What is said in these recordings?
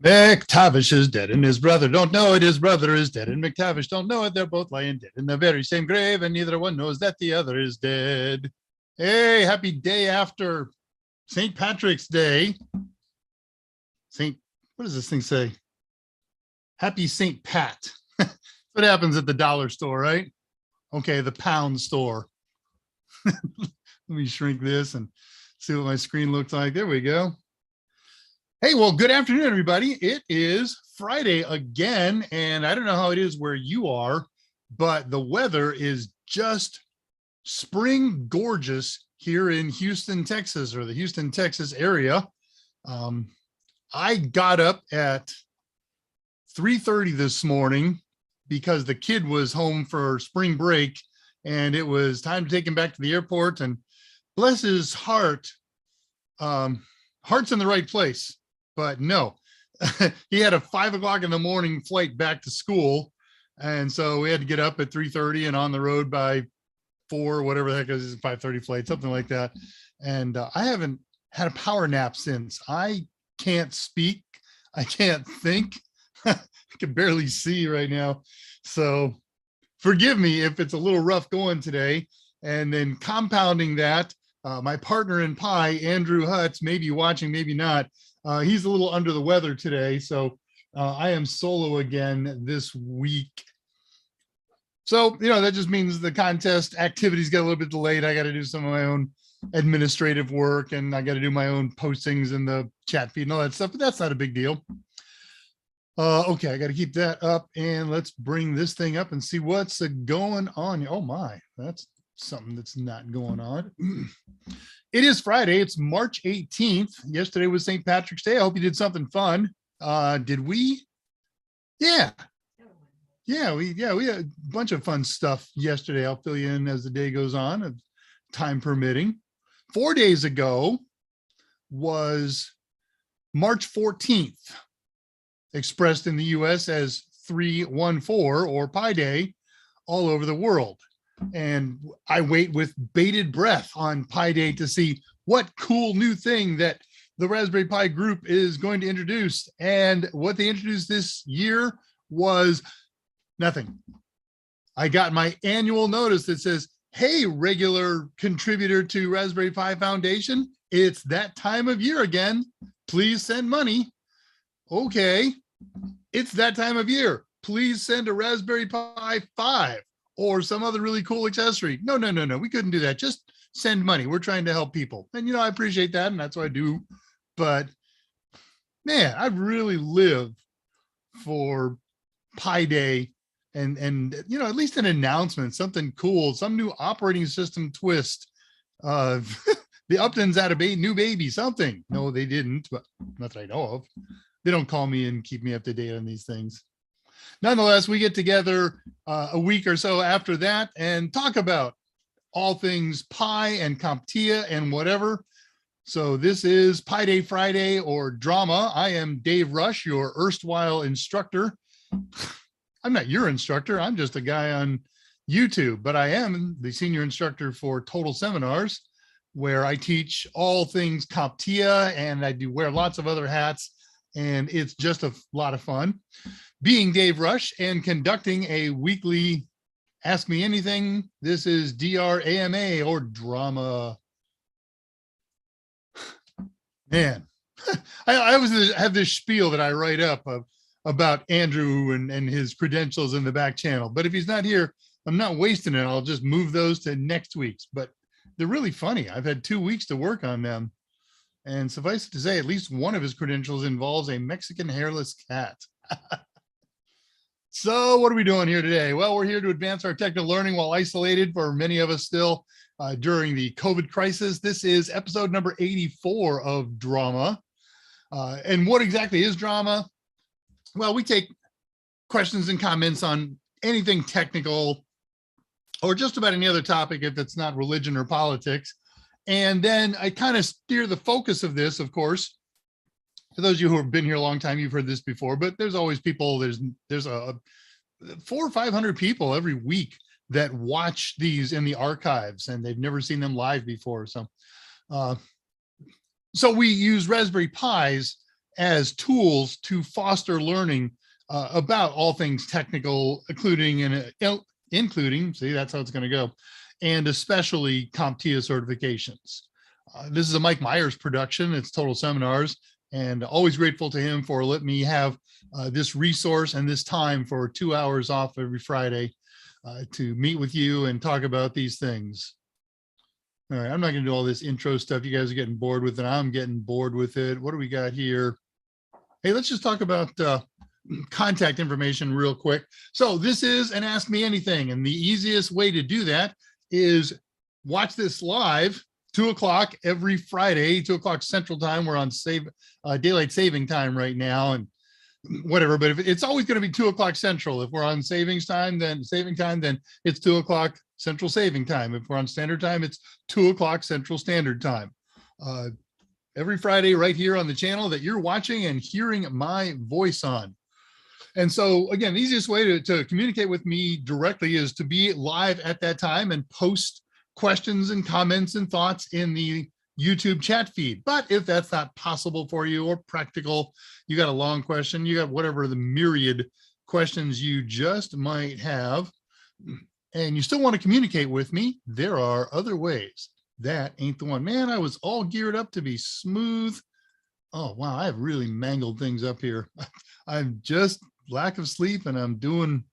McTavish is dead and his brother don't know it. His brother is dead and McTavish don't know it. They're both lying dead in the very same grave and neither one knows that the other is dead. Hey, happy day after St. Patrick's Day. What does this thing say? Happy St. Pat. What happens at the dollar store, right? Okay, the pound store. Let me shrink this and see what my screen looks like. There we go. Hey, well, good afternoon, everybody. It is Friday again, and I don't know how it is where you are, but the weather is just spring gorgeous here in Houston, Texas, or the Houston, Texas area. I got up at 3:30 this morning because the kid was home for spring break, and it was time to take him back to the airport, and bless his heart, heart's in the right place. But no, he had a 5 o'clock in the morning flight back to school. And so we had to get up at 3:30 and on the road by 4, whatever the heck is, 5:30 flight, something like that. And I haven't had a power nap since. I can't speak. I can't think. I can barely see right now. So forgive me if it's a little rough going today. And then compounding that, my partner in pie, Andrew Hutz, may be watching, maybe not. He's a little under the weather today, so I am solo again this week. So, that just means the contest activities get a little bit delayed. I got to do some of my own administrative work, and I got to do my own postings in the chat feed and all that stuff, but that's not a big deal. Okay, I got to keep that up, and let's bring this thing up and see what's going on. Oh my, that's something that's not going on. It is Friday. It's March 18th. Yesterday was St. Patrick's Day. I hope you did something fun. Did we? Yeah. We had a bunch of fun stuff yesterday. I'll fill you in as the day goes on, time permitting. 4 days ago was March 14th, expressed in the US as 314 or Pi Day all over the world. And I wait with bated breath on Pi Day to see what cool new thing that the Raspberry Pi group is going to introduce. And what they introduced this year was nothing. I got my annual notice that says, hey, regular contributor to Raspberry Pi Foundation, it's that time of year again. Please send money. Okay, it's that time of year. Please send a Raspberry Pi 5. Or some other really cool accessory. No. We couldn't do that. Just send money. We're trying to help people. And, I appreciate that. And that's what I do. But man, I really live for Pi Day and at least an announcement, something cool, some new operating system twist. The Uptons had a new baby, something. No, they didn't, but not that I know of. They don't call me and keep me up to date on these things. Nonetheless, we get together a week or so after that and talk about all things Pi and CompTIA and whatever. So this is Pi Day Friday or drama. I am Dave Rush, your erstwhile instructor. I'm not your instructor. I'm just a guy on YouTube, but I am the senior instructor for Total Seminars, where I teach all things CompTIA and I do wear lots of other hats. And it's just a lot of fun. Being Dave Rush and conducting a weekly Ask Me Anything. This is DRAMA or drama. Man, I always have this spiel that I write up about Andrew and his credentials in the back channel. But if he's not here, I'm not wasting it. I'll just move those to next week's. But they're really funny. I've had 2 weeks to work on them. And suffice it to say, at least one of his credentials involves a Mexican hairless cat. So what are we doing here today? Well, we're here to advance our technical learning while isolated for many of us still during the COVID crisis. This is episode number 84 of Drama. And what exactly is drama? Well, we take questions and comments on anything technical or just about any other topic if it's not religion or politics. And then I kind of steer the focus of this, of course. For those of you who have been here a long time, you've heard this before, but there's always people, there's a 400 or 500 people every week that watch these in the archives and they've never seen them live before. So we use Raspberry Pis as tools to foster learning about all things technical, including, see, that's how it's going to go, and especially CompTIA certifications. This is a Mike Myers production. It's Total Seminars, and always grateful to him for letting me have this resource and this time for 2 hours off every Friday to meet with you and talk about these things. All right, I'm not going to do all this intro stuff. You guys are getting bored with it. I'm getting bored with it. What do we got here? Hey, let's just talk about contact information real quick. So this is an Ask Me Anything, and the easiest way to do that is watch this live 2 o'clock every Friday, 2 o'clock Central Time. We're on daylight saving time right now, and whatever, but if it's always going to be 2 o'clock Central. If we're on saving time, then it's 2 o'clock Central Saving Time. If we're on Standard Time, it's 2 o'clock Central Standard Time. Every Friday right here on the channel that you're watching and hearing my voice on. And so again, the easiest way to communicate with me directly is to be live at that time and post questions and comments and thoughts in the YouTube chat feed. But if that's not possible for you or practical, you got a long question, you got whatever the myriad questions you just might have, and you still want to communicate with me, there are other ways. That ain't the one. Man, I was all geared up to be smooth. Oh, wow, I have really mangled things up here. I'm just lack of sleep and I'm doing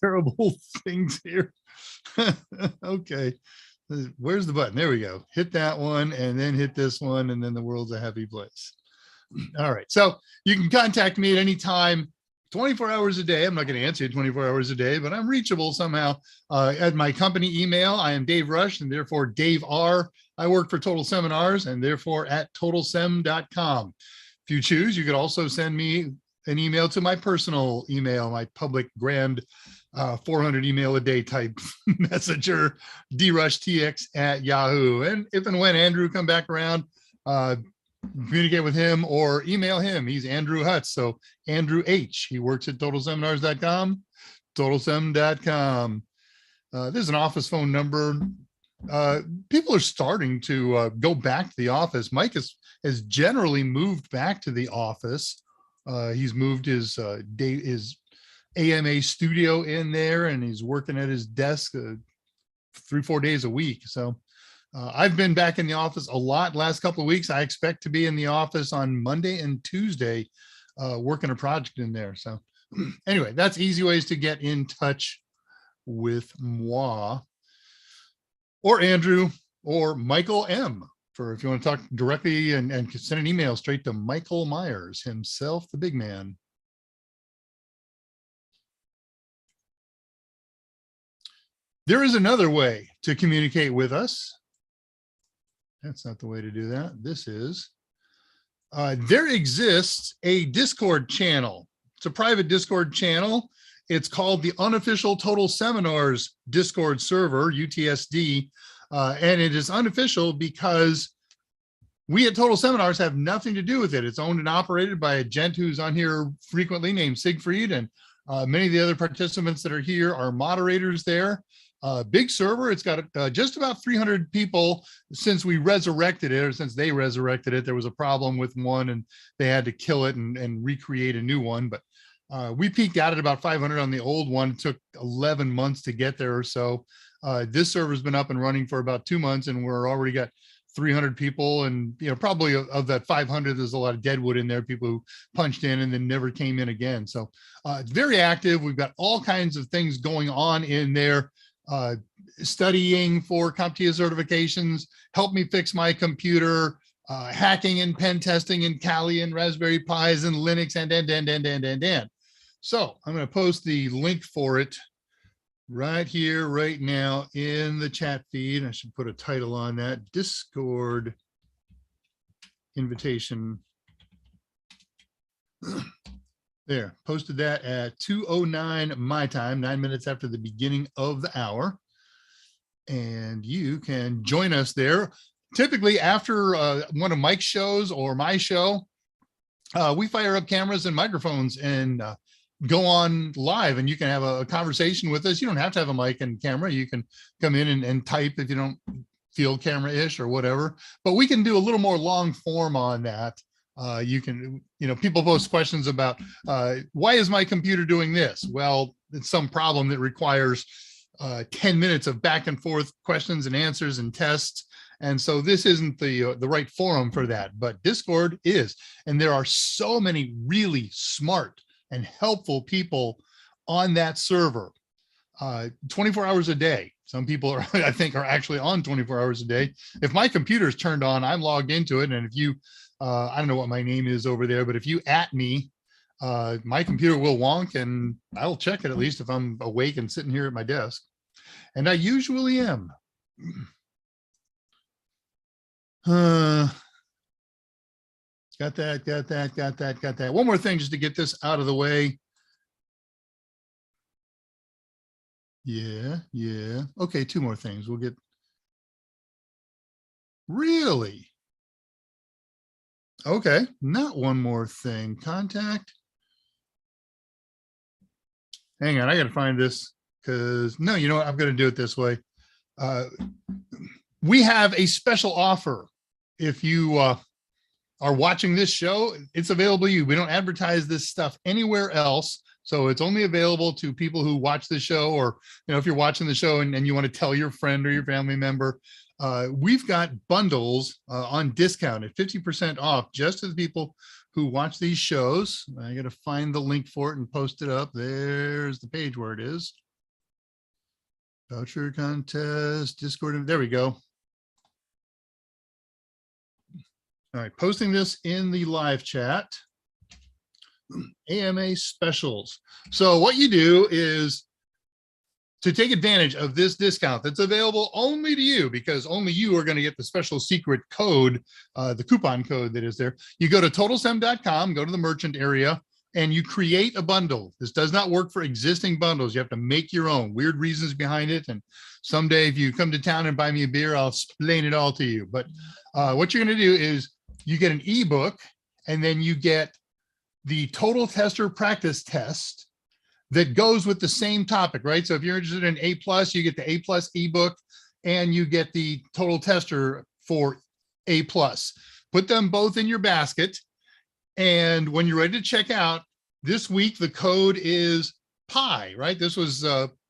terrible things here. Okay, where's the button? There we go. Hit that one and then hit this one, and then the world's a happy place. All right, so you can contact me at any time, 24 hours a day. I'm not going to answer you 24 hours a day, but I'm reachable somehow at my company email. I am Dave Rush, and therefore Dave R. I work for Total Seminars, and therefore at totalsem.com. If you choose, you could also send me an email to my personal email, my public grand 400 email a day type messenger, drushtx@yahoo. And if and when Andrew come back around, communicate with him or email him. He's Andrew Hutz. So Andrew H. He works at totalseminars.com, totalsem.com. There's an office phone number. People are starting to go back to the office. Mike has generally moved back to the office. He's moved his AMA studio in there, and he's working at his desk 3-4 days a week. So I've been back in the office a lot last couple of weeks. I expect to be in the office on Monday and Tuesday working a project in there. So anyway, that's easy ways to get in touch with moi or Andrew or Michael M. If you want to talk directly and send an email straight to Michael Myers himself, the big man. There is another way to communicate with us. That's not the way to do that. This is, there exists a Discord channel. It's a private Discord channel. It's called the Unofficial Total Seminars Discord server, UTSD. And it is unofficial because we at Total Seminars have nothing to do with it. It's owned and operated by a gent who's on here frequently named Siegfried, and many of the other participants that are here are moderators there. Big server. It's got just about 300 people since we resurrected it, or since they resurrected it. There was a problem with one and they had to kill it and recreate a new one. But we peaked out at about 500 on the old one. It took 11 months to get there or so. This server's been up and running for about 2 months, and we're already got 300 people. And, you know, probably of that 500, there's a lot of deadwood in there, people who punched in and then never came in again. So it's very active. We've got all kinds of things going on in there. Studying for CompTIA certifications, help me fix my computer, hacking and pen testing and Kali and Raspberry Pis and Linux and. So I'm going to post the link for it right here, right now in the chat feed. I should put a title on that: Discord invitation. There, posted that at 2:09 my time, 9 minutes after the beginning of the hour. And you can join us there. Typically after one of Mike's shows or my show, we fire up cameras and microphones and go on live, and you can have a conversation with us. You don't have to have a mic and camera. You can come in and type if you don't feel camera-ish or whatever, but we can do a little more long form on that. You can, people post questions about why is my computer doing this? Well, it's some problem that requires 10 minutes of back and forth questions and answers and tests. And so this isn't the right forum for that, but Discord is. And there are so many really smart and helpful people on that server, 24 hours a day. Some people are, I think, are actually on 24 hours a day. If my computer is turned on, I'm logged into it. And if you, I don't know what my name is over there, but if you @ me, my computer will wonk and I'll check it at least if I'm awake and sitting here at my desk. And I usually am. Got that. One more thing just to get this out of the way. Yeah. Okay, two more things. We'll get. Really? Okay, not one more thing. Contact. Hang on, I got to find this because no, you know what? I'm going to do it this way. We have a special offer. If you are watching this show, it's available to you. We don't advertise this stuff anywhere else. So it's only available to people who watch the show, or, if you're watching the show and you want to tell your friend or your family member, we've got bundles on discount at 50% off just to the people who watch these shows. I got to find the link for it and post it up. There's the page where it is. Voucher contest, Discord. There we go. All right, posting this in the live chat. AMA specials. So what you do is to take advantage of this discount that's available only to you, because only you are going to get the special secret code, the coupon code that is there. You go to totalsem.com, go to the merchant area, and you create a bundle. This does not work for existing bundles. You have to make your own. Weird reasons behind it. And someday if you come to town and buy me a beer, I'll explain it all to you. But what you're going to do is you get an ebook, and then you get the Total Tester practice test that goes with the same topic, right? So if you're interested in A+, you get the A+ ebook, and you get the Total Tester for A+. Put them both in your basket. And when you're ready to check out, this week, the code is Pi, right? This was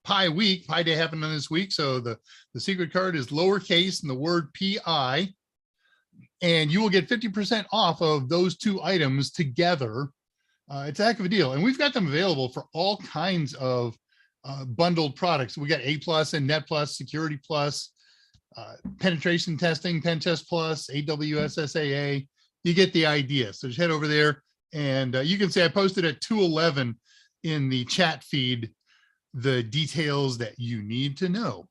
Pi week. Pi Day happened on this week. So the secret card is lowercase and the word PI. And you will get 50% off of those two items together. It's a heck of a deal. And we've got them available for all kinds of bundled products. We got A+ and Net Plus, Security Plus, Penetration Testing, Pen Test Plus, AWS SAA. You get the idea. So just head over there, and you can see I posted at 2:11 in the chat feed the details that you need to know.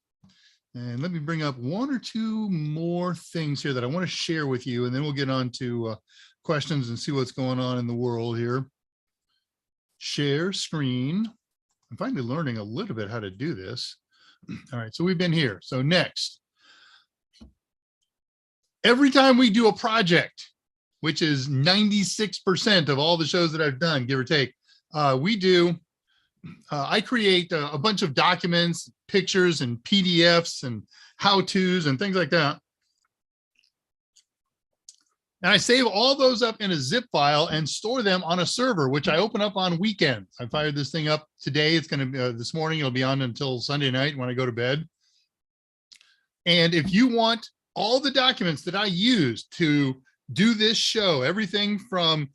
And let me bring up one or two more things here that I want to share with you, and then we'll get on to questions and see what's going on in the world here. Share screen. I'm finally learning a little bit how to do this. All right, so we've been here. So next, every time we do a project, which is 96% of all the shows that I've done, give or take, I create a bunch of documents, pictures, and PDFs and how-tos and things like that. And I save all those up in a zip file and store them on a server, which I open up on weekends. I fired this thing up today. It's going to be this morning. It'll be on until Sunday night when I go to bed. And if you want all the documents that I use to do this show, everything from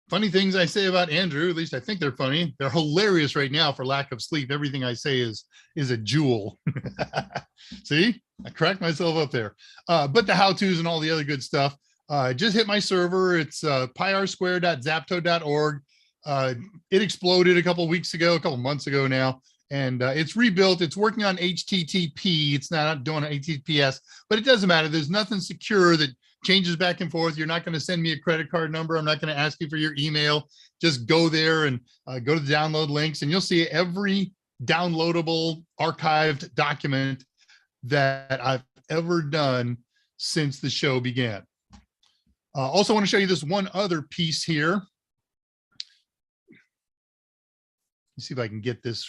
funny things I say about Andrew, at least I think they're funny. They're hilarious right now for lack of sleep. Everything I say is a jewel. See, I cracked myself up there. But the how-tos and all the other good stuff, just hit my server. It's pirsquare.zapto.org. It exploded a couple months ago now, and it's rebuilt. It's working on HTTP. It's not doing HTTPS, but it doesn't matter. There's nothing secure that changes back and forth. You're not going to send me a credit card number. I'm not going to ask you for your email. Just go there and go to the download links, and you'll see every downloadable archived document that I've ever done since the show began. Also want to show you this one other piece here. Let's see if I can get this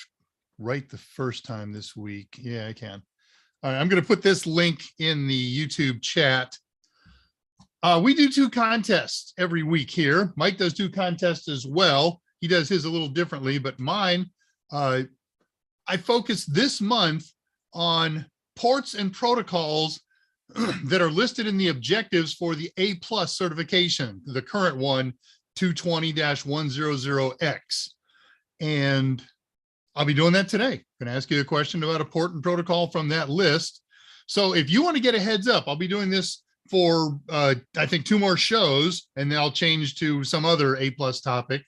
right the first time this week. Yeah, I can. All right, I'm going to put this link in the YouTube chat. We do 2 contests every week here. Mike does 2 contests as well. He does his a little differently, but mine, I focus this month on ports and protocols that are listed in the objectives for the A+ certification, the current one, 220-100X. And I'll be doing that today. I'm going to ask you a question about a port and protocol from that list. So if you want to get a heads up, I'll be doing this for, I think 2 more shows, and then I'll change to some other A+ topic.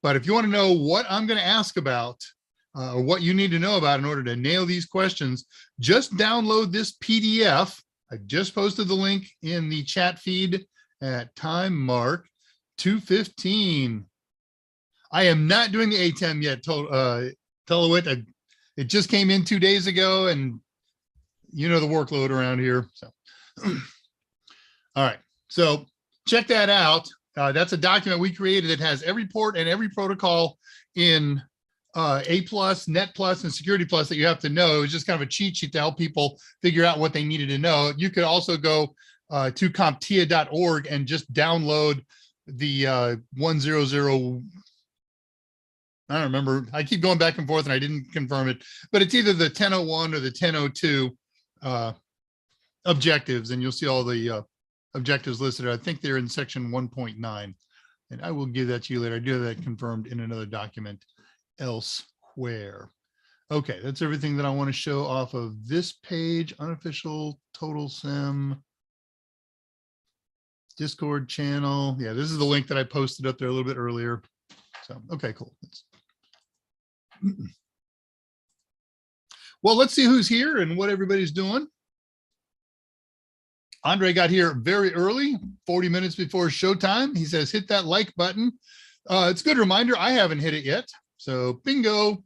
But if you want to know what I'm going to ask about, or what you need to know about in order to nail these questions, just download this PDF. I just posted the link in the chat feed at time mark 2:15. I am not doing the ATEM yet, Telewit. It just came in 2 days ago, and you know the workload around here. So, all right. So check that out. That's a document we created that has every port and every protocol in A+, Net Plus, and Security Plus that you have to know. It was just kind of a cheat sheet to help people figure out what they needed to know. You could also go to CompTIA.org and just download the 100. I don't remember. I keep going back and forth and I didn't confirm it, but it's either the 1001 or the 1002 objectives, and you'll see all the objectives listed. I think they're in section 1.9, and I will give that to you later. I do have that confirmed in another document elsewhere. Okay, that's everything that I want to show off of this page. Unofficial Total Sim Discord channel. Yeah, this is the link that I posted up there a little bit earlier. So, okay, cool. Well, let's see who's here and what everybody's doing. Andre got here very early, 40 minutes before showtime. He says, hit that like button. It's a good reminder. I haven't hit it yet. So bingo,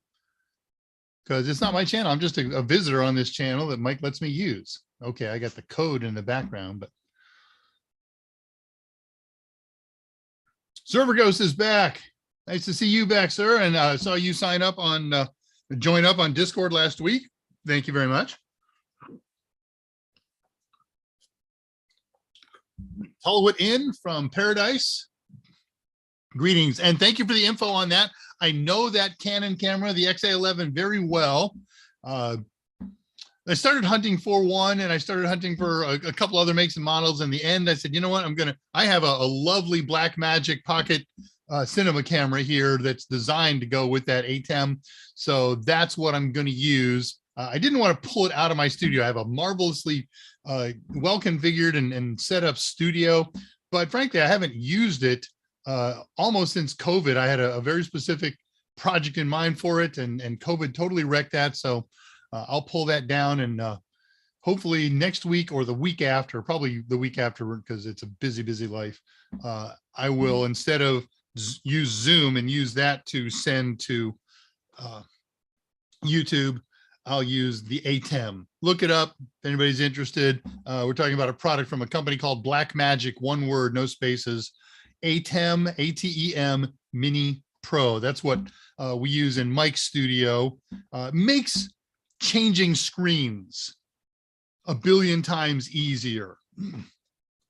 because it's not my channel. I'm just a visitor on this channel that Mike lets me use. Okay, I got the code in the background, but Server Ghost is back. Nice to see you back, sir. And I saw you sign up on, join up on Discord last week. Thank you very much. Hollywood in from Paradise. Greetings, and thank you for the info on that. I know that Canon camera, the XA11, very well. I started hunting for one, and I started hunting for a couple other makes and models. In the end, I said, you know what, I have a lovely Blackmagic pocket cinema camera here that's designed to go with that ATEM. So that's what I'm going to use. I didn't want to pull it out of my studio. I have a marvelously well configured and set up studio, but frankly, I haven't used it almost since COVID. I had a very specific project in mind for it, and COVID totally wrecked that. So I'll pull that down, and hopefully next week or the week after, probably the week after, because it's a busy life. I will, instead of use Zoom and use that to send to YouTube, I'll use the ATEM. Look it up if anybody's interested. We're talking about a product from a company called Blackmagic, one word, no spaces. ATEM, ATEM Mini Pro. That's what we use in Mike's studio. Makes changing screens a billion times easier.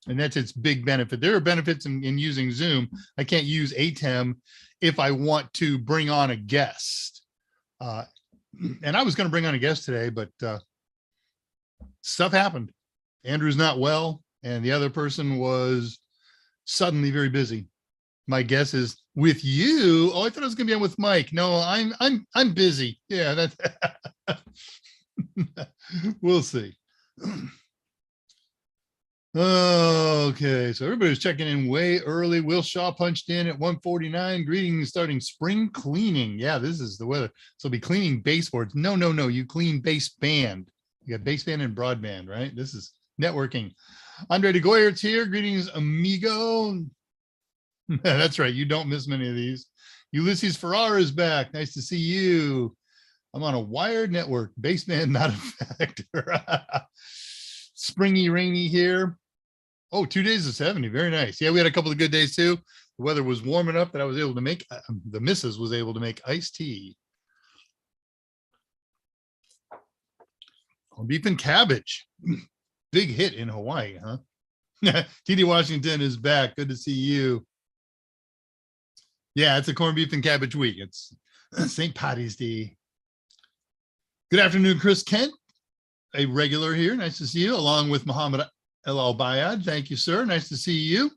And that's its big benefit. There are benefits in using Zoom. I can't use ATEM if I want to bring on a guest. And I was going to bring on a guest today, but stuff happened. Andrew's not well, and the other person was suddenly very busy. My guess is with you. Oh, I thought I was going to be on with Mike. No, I'm busy. Yeah, that's we'll see. Okay, so everybody's checking in way early. Will Shaw punched in at 1:49. Greetings, starting spring cleaning. Yeah, this is the weather. So I'll be cleaning baseboards. No, you clean baseband. You got baseband and broadband, right? This is networking. Andre de Goyert's here. Greetings, amigo. That's right. You don't miss many of these. Ulysses Ferrara is back. Nice to see you. I'm on a wired network. Baseband, not a factor. Springy, rainy here. Oh, 2 days of 70. Very nice. Yeah, we had a couple of good days too. The weather was warm enough that I was able to make, the missus was able to make iced tea. Beef and cabbage. Big hit in Hawaii, huh? TD Washington is back. Good to see you. Yeah, it's a corned beef and cabbage week. It's St. Patty's Day. Good afternoon, Chris Kent, a regular here. Nice to see you, along with Muhammad El Albayad. Thank you, sir. Nice to see you.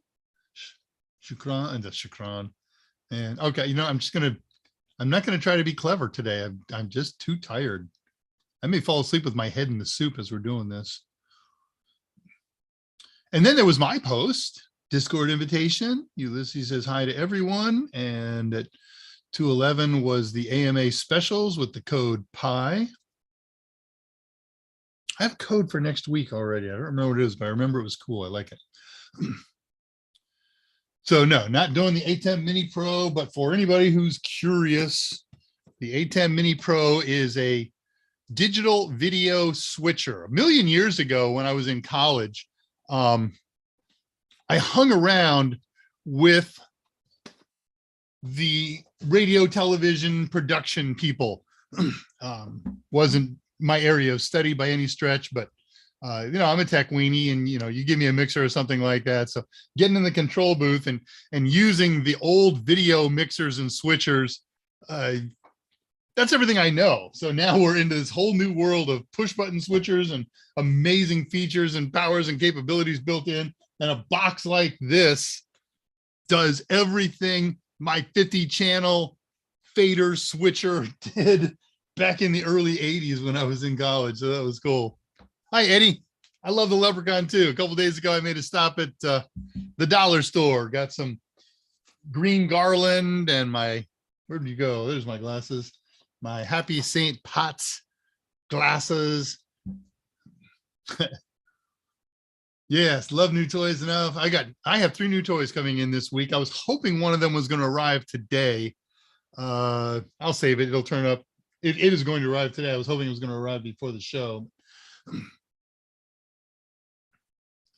Shukran and the Shukran. And okay, you know, I'm not gonna try to be clever today. I'm just too tired. I may fall asleep with my head in the soup as we're doing this. And then there was my post, Discord invitation. Ulysses says hi to everyone. And at 2:11 was the AMA specials with the code PI. I have code for next week already. I don't remember what it is, but I remember it was cool. I like it. So no, not doing the A10 Mini Pro, but for anybody who's curious, the A10 Mini Pro is a digital video switcher. A million years ago when I was in college, I hung around with the radio, television production people. Wasn't my area of study by any stretch, but you know, I'm a tech weenie, and you know, you give me a mixer or something like that. So getting in the control booth and using the old video mixers and switchers, that's everything I know. So now we're into this whole new world of push button switchers and amazing features and powers and capabilities built in. And a box like this does everything my 50 channel fader switcher did back in the early 80s when I was in college. So that was cool. Hi, Eddie. I love the Leprechaun too. A couple days ago, I made a stop at the dollar store. Got some green garland and my, where did you go? There's my glasses. My Happy St. Pat's glasses. Yes, love new toys enough. I have 3 new toys coming in this week. I was hoping one of them was going to arrive today. I'll save it. It'll turn up. It is going to arrive today. I was hoping it was going to arrive before the show.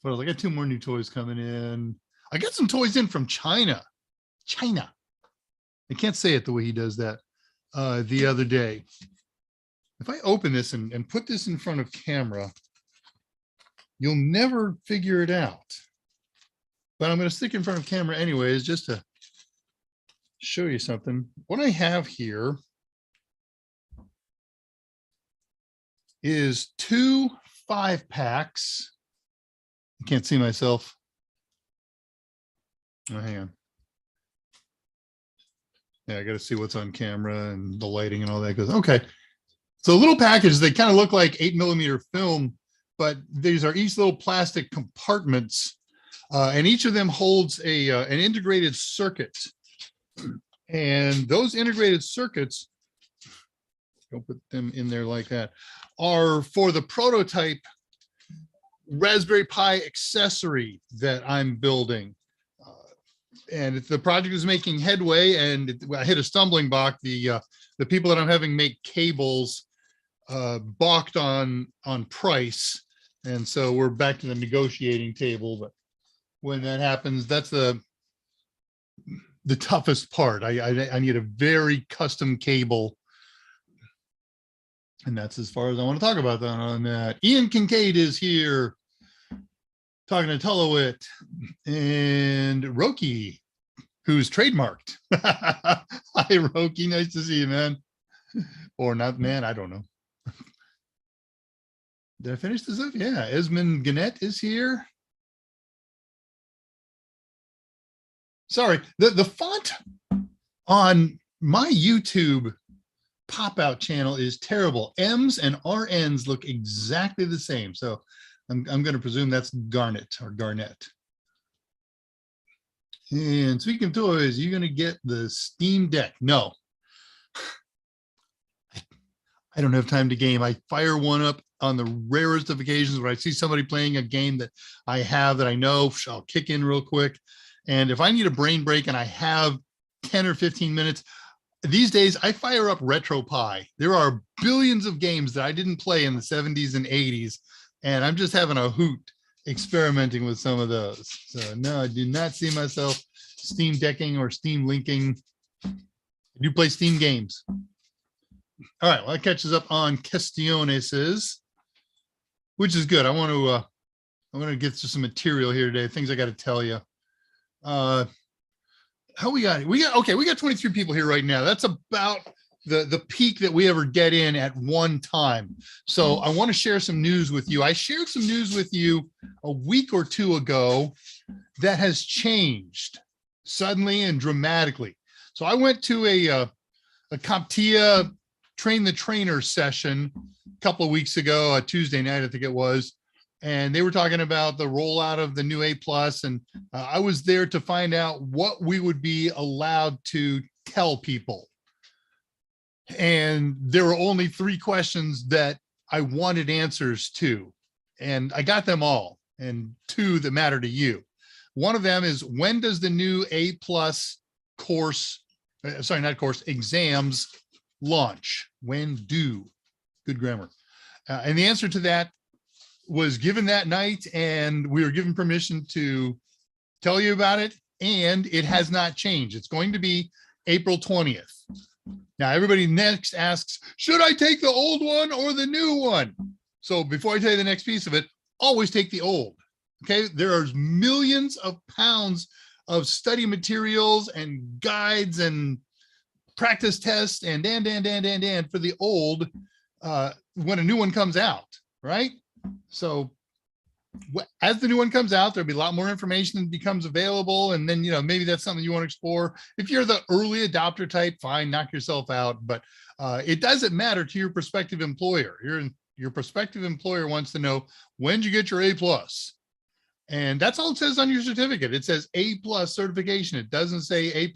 But I got 2 more new toys coming in. I got some toys in from China. I can't say it the way he does that. The other day. If I open this and put this in front of camera, you'll never figure it out. But I'm going to stick in front of camera anyways, just to show you something. What I have here is 2 5-packs. I can't see myself. Oh, hang on. Yeah, I got to see what's on camera and the lighting and all that goes. Okay. So little packages, they kind of look like 8mm film, but these are each little plastic compartments, and each of them holds an integrated circuit. And those integrated circuits, don't put them in there like that, are for the prototype Raspberry Pi accessory that I'm building. And if the project is making headway, and I hit a stumbling block, the people that I'm having make cables balked on price, and so we're back to the negotiating table. But when that happens, that's the toughest part. I need a very custom cable, and that's as far as I want to talk about that on that. Ian Kincaid is here, talking to Tullowit and Roki, who's trademarked. Hi, Roki. Nice to see you, man. Or not, man. I don't know. Did I finish this up? Yeah. Esmond Gannett is here. Sorry. The font on my YouTube pop-out channel is terrible. M's and RN's look exactly the same. So I'm going to presume that's Garnet or Garnett. And speaking of toys, you're going to get the Steam Deck. No, I don't have time to game. I fire one up on the rarest of occasions where I see somebody playing a game that I have that I know, I'll kick in real quick. And if I need a brain break and I have 10 or 15 minutes, these days I fire up RetroPie. There are billions of games that I didn't play in the 70s and 80s. And I'm just having a hoot experimenting with some of those. So no, I do not see myself Steam decking or Steam linking. I do play Steam games. All right, well, that catches up on questiones, which is good. I want I'm going to get to some material here today, things I got to tell you. How we got 23 people here right now. That's about the peak that we ever get in at one time. So I want to share some news with you. I shared some news with you a week or two ago that has changed suddenly and dramatically. So I went to a CompTIA Train the Trainer session a couple of weeks ago, a Tuesday night, I think it was. And they were talking about the rollout of the new A+, and I was there to find out what we would be allowed to tell people. And there were only 3 questions that I wanted answers to, and I got them all, and 2 that matter to you. One of them is, when does the new A+ course, exams launch? When do? Good grammar. And the answer to that was given that night, and we were given permission to tell you about it, and it has not changed. It's going to be April 20th. Now, everybody next asks, should I take the old one or the new one? So before I tell you the next piece of it, always take the old. Okay, there are millions of pounds of study materials and guides and practice tests and for the old when a new one comes out, right? So as the new one comes out, there'll be a lot more information that becomes available. And then, maybe that's something you want to explore. If you're the early adopter type, fine, knock yourself out. But it doesn't matter to your prospective employer. Your prospective employer wants to know, when did you get your A+? And that's all it says on your certificate. It says A+ certification. It doesn't say A+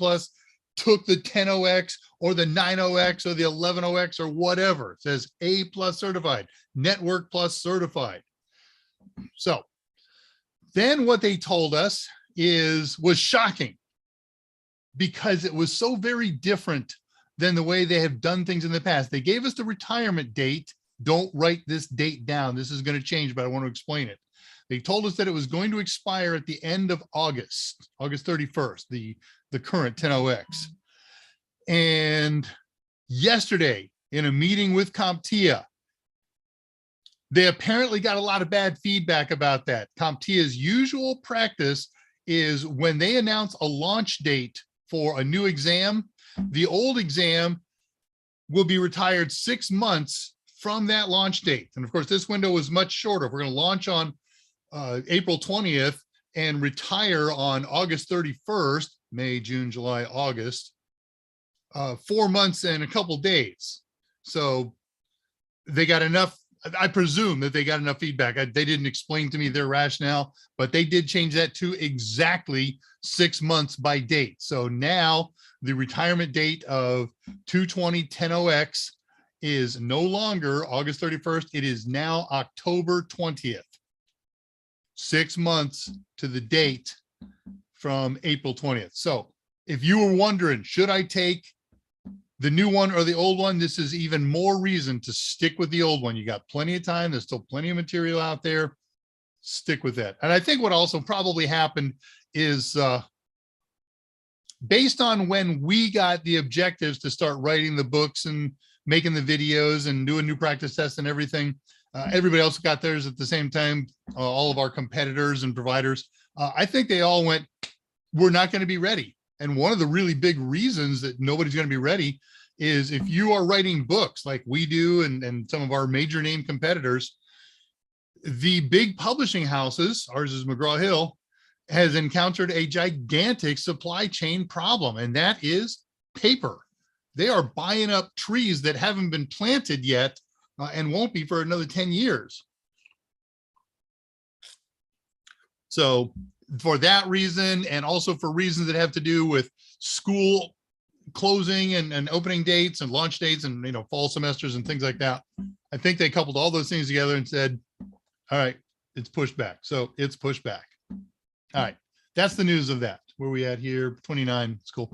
took the 10.0x or the 9.0x or the 11.0x or whatever. It says A+ certified, Network Plus certified. So then what they told us was shocking, because it was so very different than the way they have done things in the past. They gave us the retirement date. Don't write this date down. This is going to change, but I want to explain it. They told us that it was going to expire at the end of August 31st, the current 10.0x. And yesterday, in a meeting with CompTIA, they apparently got a lot of bad feedback about that. CompTIA's usual practice is, when they announce a launch date for a new exam, the old exam will be retired 6 months from that launch date. And of course, this window is much shorter. We're going to launch on April 20th and retire on August 31st, May, June, July, August, 4 months and a couple days. So they got enough. I presume that they got enough feedback. They didn't explain to me their rationale, but they did change that to exactly 6 months by date. So now the retirement date of 220 10.0x is no longer August 31st. It is now October 20th. 6 months to the date from April 20th. So if you were wondering, should I take the new one or the old one, this is even more reason to stick with the old one. You got plenty of time. There's still plenty of material out there. Stick with that. And I think what also probably happened is based on when we got the objectives to start writing the books and making the videos and doing new practice tests and everything, everybody else got theirs at the same time, all of our competitors and providers. I think they all went, we're not going to be ready. And one of the really big reasons that nobody's going to be ready is, if you are writing books like we do and some of our major name competitors, the big publishing houses, ours is McGraw-Hill, has encountered a gigantic supply chain problem, and that is paper. They are buying up trees that haven't been planted yet and won't be for another 10 years. So for that reason, and also for reasons that have to do with school closing and opening dates and launch dates and fall semesters and things like that, I think they coupled all those things together and said, all right, it's pushed back. So it's pushed back. All right, that's the news of that. Where we at here? 29. It's cool.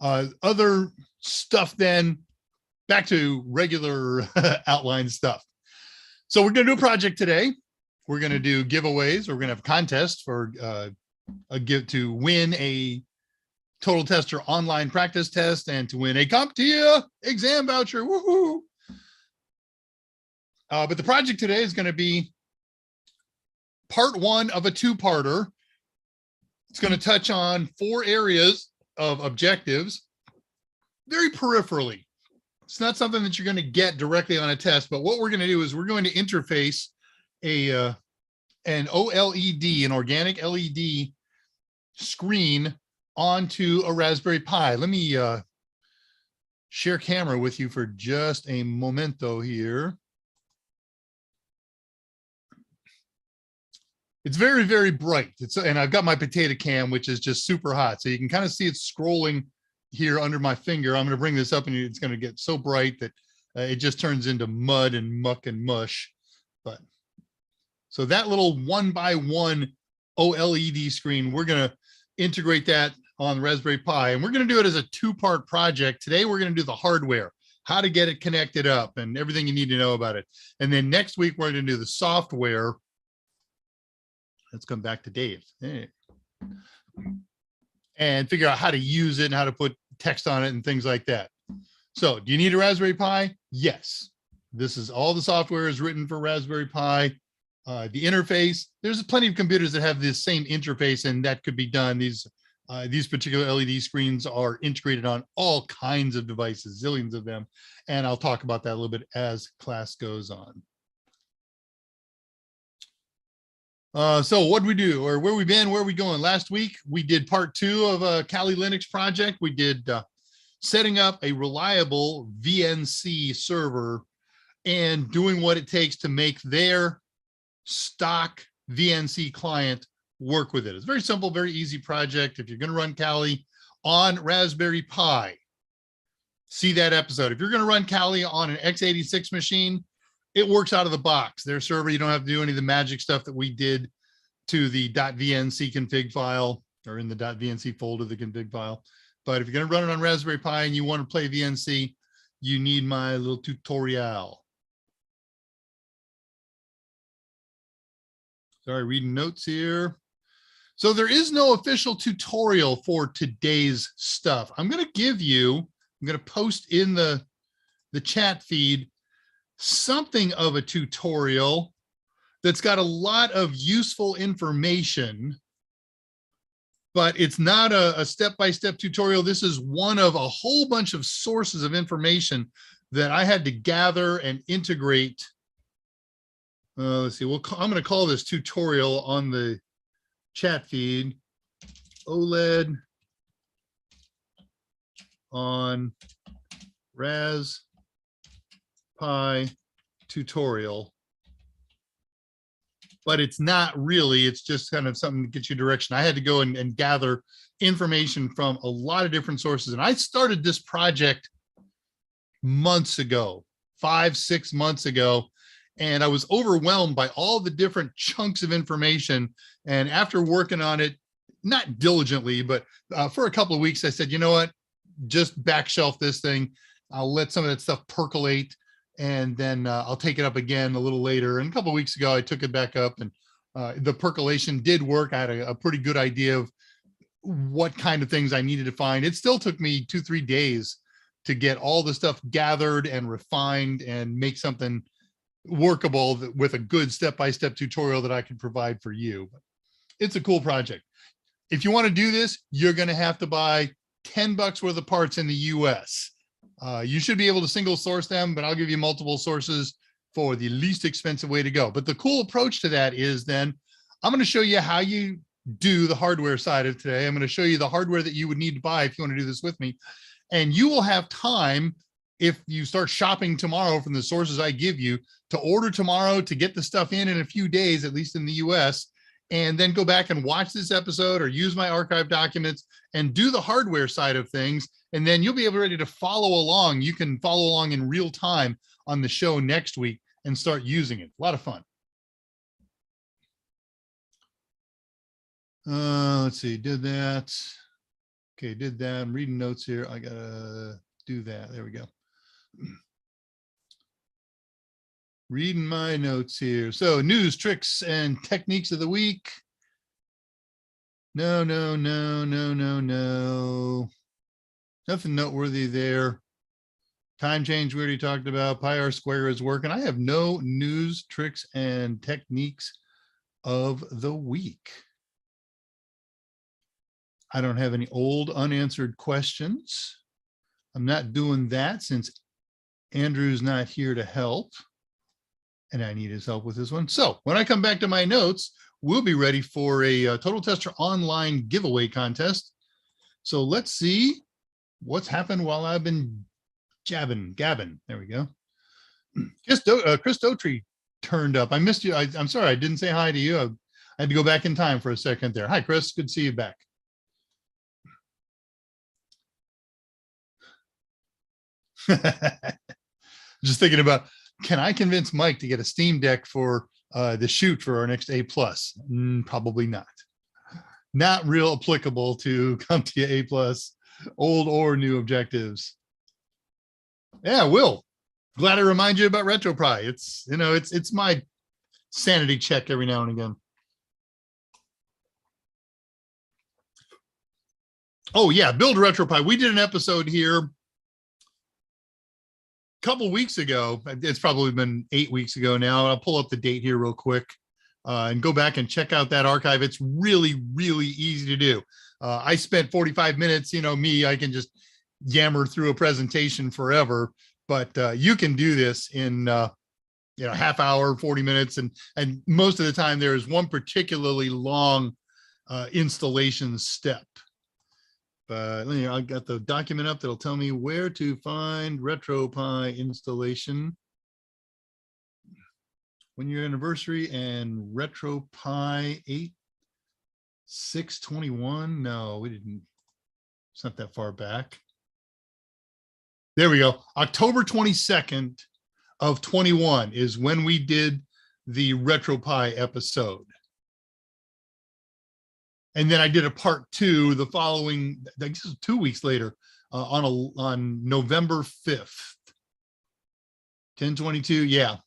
Other stuff then, back to regular outline stuff. So we're going to do a project today. We're going to do giveaways. We're going to have contests for to win a Total Tester online practice test and to win a CompTIA exam voucher. Woohoo! But the project today is going to be part one of a two-parter. It's going to touch on 4 areas of objectives, very peripherally. It's not something that you're going to get directly on a test, but what we're going to do is we're going to interface an OLED, an organic LED screen onto a Raspberry Pi. Let me share camera with you for just a momento here. It's very, very bright. And I've got my potato cam, which is just super hot. So you can kind of see it scrolling here under my finger. I'm going to bring this up and it's going to get so bright that it just turns into mud and muck and mush. But so that little 1x1 OLED screen, we're going to integrate that on Raspberry Pi, and we're going to do it as a 2-part project. Today, we're going to do the hardware, how to get it connected up and everything you need to know about it. And then next week, we're going to do the software. Let's come back to Dave. Hey. And figure out how to use it and how to put text on it and things like that. So do you need a Raspberry Pi? Yes. This is all the software is written for Raspberry Pi. The interface, there's plenty of computers that have this same interface, and that could be done. These particular LED screens are integrated on all kinds of devices, zillions of them. And I'll talk about that a little bit as class goes on. So what did we do, or where we been, where are we going? Last week, we did part 2 of a Kali Linux project. We did setting up a reliable VNC server and doing what it takes to make their stock VNC client work with it. It's very simple, very easy project. If you're going to run Kali on Raspberry Pi, see that episode. If you're going to run Kali on an x86 machine, it works out of the box. Their server, you don't have to do any of the magic stuff that we did to the .vnc config file or in the .vnc folder, the config file. But if you're going to run it on Raspberry Pi and you want to play VNC, you need my little tutorial. Sorry, reading notes here. So there is no official tutorial for today's stuff. I'm going to post in the chat feed something of a tutorial that's got a lot of useful information, but it's not a step-by-step tutorial. This is one of a whole bunch of sources of information that I had to gather and integrate. Let's see, I'm going to call this tutorial on the chat feed, OLED on Ras Pi tutorial, but it's not really, it's just kind of something to get you direction. I had to go and gather information from a lot of different sources. And I started this project months ago, 5-6 months ago, and I was overwhelmed by all the different chunks of information. And after working on it, not diligently, but for a couple of weeks, I said, you know what, just back shelf this thing. I'll let some of that stuff percolate, and then I'll take it up again a little later. And a couple of weeks ago, I took it back up, and the percolation did work. I had a pretty good idea of what kind of things I needed to find. It still took me 2-3 days to get all the stuff gathered and refined and make something workable with a good step-by-step tutorial that I can provide for you. But it's a cool project. If you want to do this, you're going to have to buy $10 worth of parts in the US. You should be able to single source them, but I'll give you multiple sources for the least expensive way to go. But the cool approach to that is then I'm going to show you how you do the hardware side of today. I'm going to show you the hardware that you would need to buy if you want to do this with me. And you will have time, if you start shopping tomorrow from the sources I give you, to order tomorrow, to get the stuff in a few days, at least in the US, and then go back and watch this episode or use my archive documents and do the hardware side of things. And then you'll be ready to follow along. You can follow along in real time on the show next week and start using it. A lot of fun. Let's see, did that. Okay, did that. I'm reading notes here. I gotta do that. There we go. Reading my notes here. So news, tricks, and techniques of the week. No. Nothing noteworthy there. Time change we already talked about. Pi R square is working. I have no news, tricks, and techniques of the week. I don't have any old unanswered questions. I'm not doing that since Andrew's not here to help. And I need his help with this one. So when I come back to my notes, we'll be ready for a Total Tester online giveaway contest. So let's see what's happened while I've been gabbing. There we go. Chris Dotree turned up. I missed you. I'm sorry, I didn't say hi to you. I had to go back in time for a second there. Hi, Chris. Good to see you back. Just thinking about, can I convince Mike to get a Steam Deck for the shoot for our next A+? Probably not. Not real applicable to CompTIA A+, old or new objectives. Yeah, Will. Glad I remind you about RetroPie. It's, you know, it's my sanity check every now and again. Oh yeah, build RetroPie. We did an episode here a couple weeks ago. It's probably been 8 weeks ago now. I'll pull up the date here real quick and go back and check out that archive. It's really, really easy to do. I spent 45 minutes, you know, I can just yammer through a presentation forever, but you can do this in, you know, half hour, 40 minutes. And most of the time there is one particularly long installation step. But I got the document up that'll tell me where to find RetroPie installation. 1 year anniversary and RetroPie 8.6.21. No, we didn't. It's not that far back. There we go. October 22nd of 21 is when we did the RetroPie episode. And then I did a part 2 the following, I guess 2 weeks later, on November 5th. 10/22, yeah.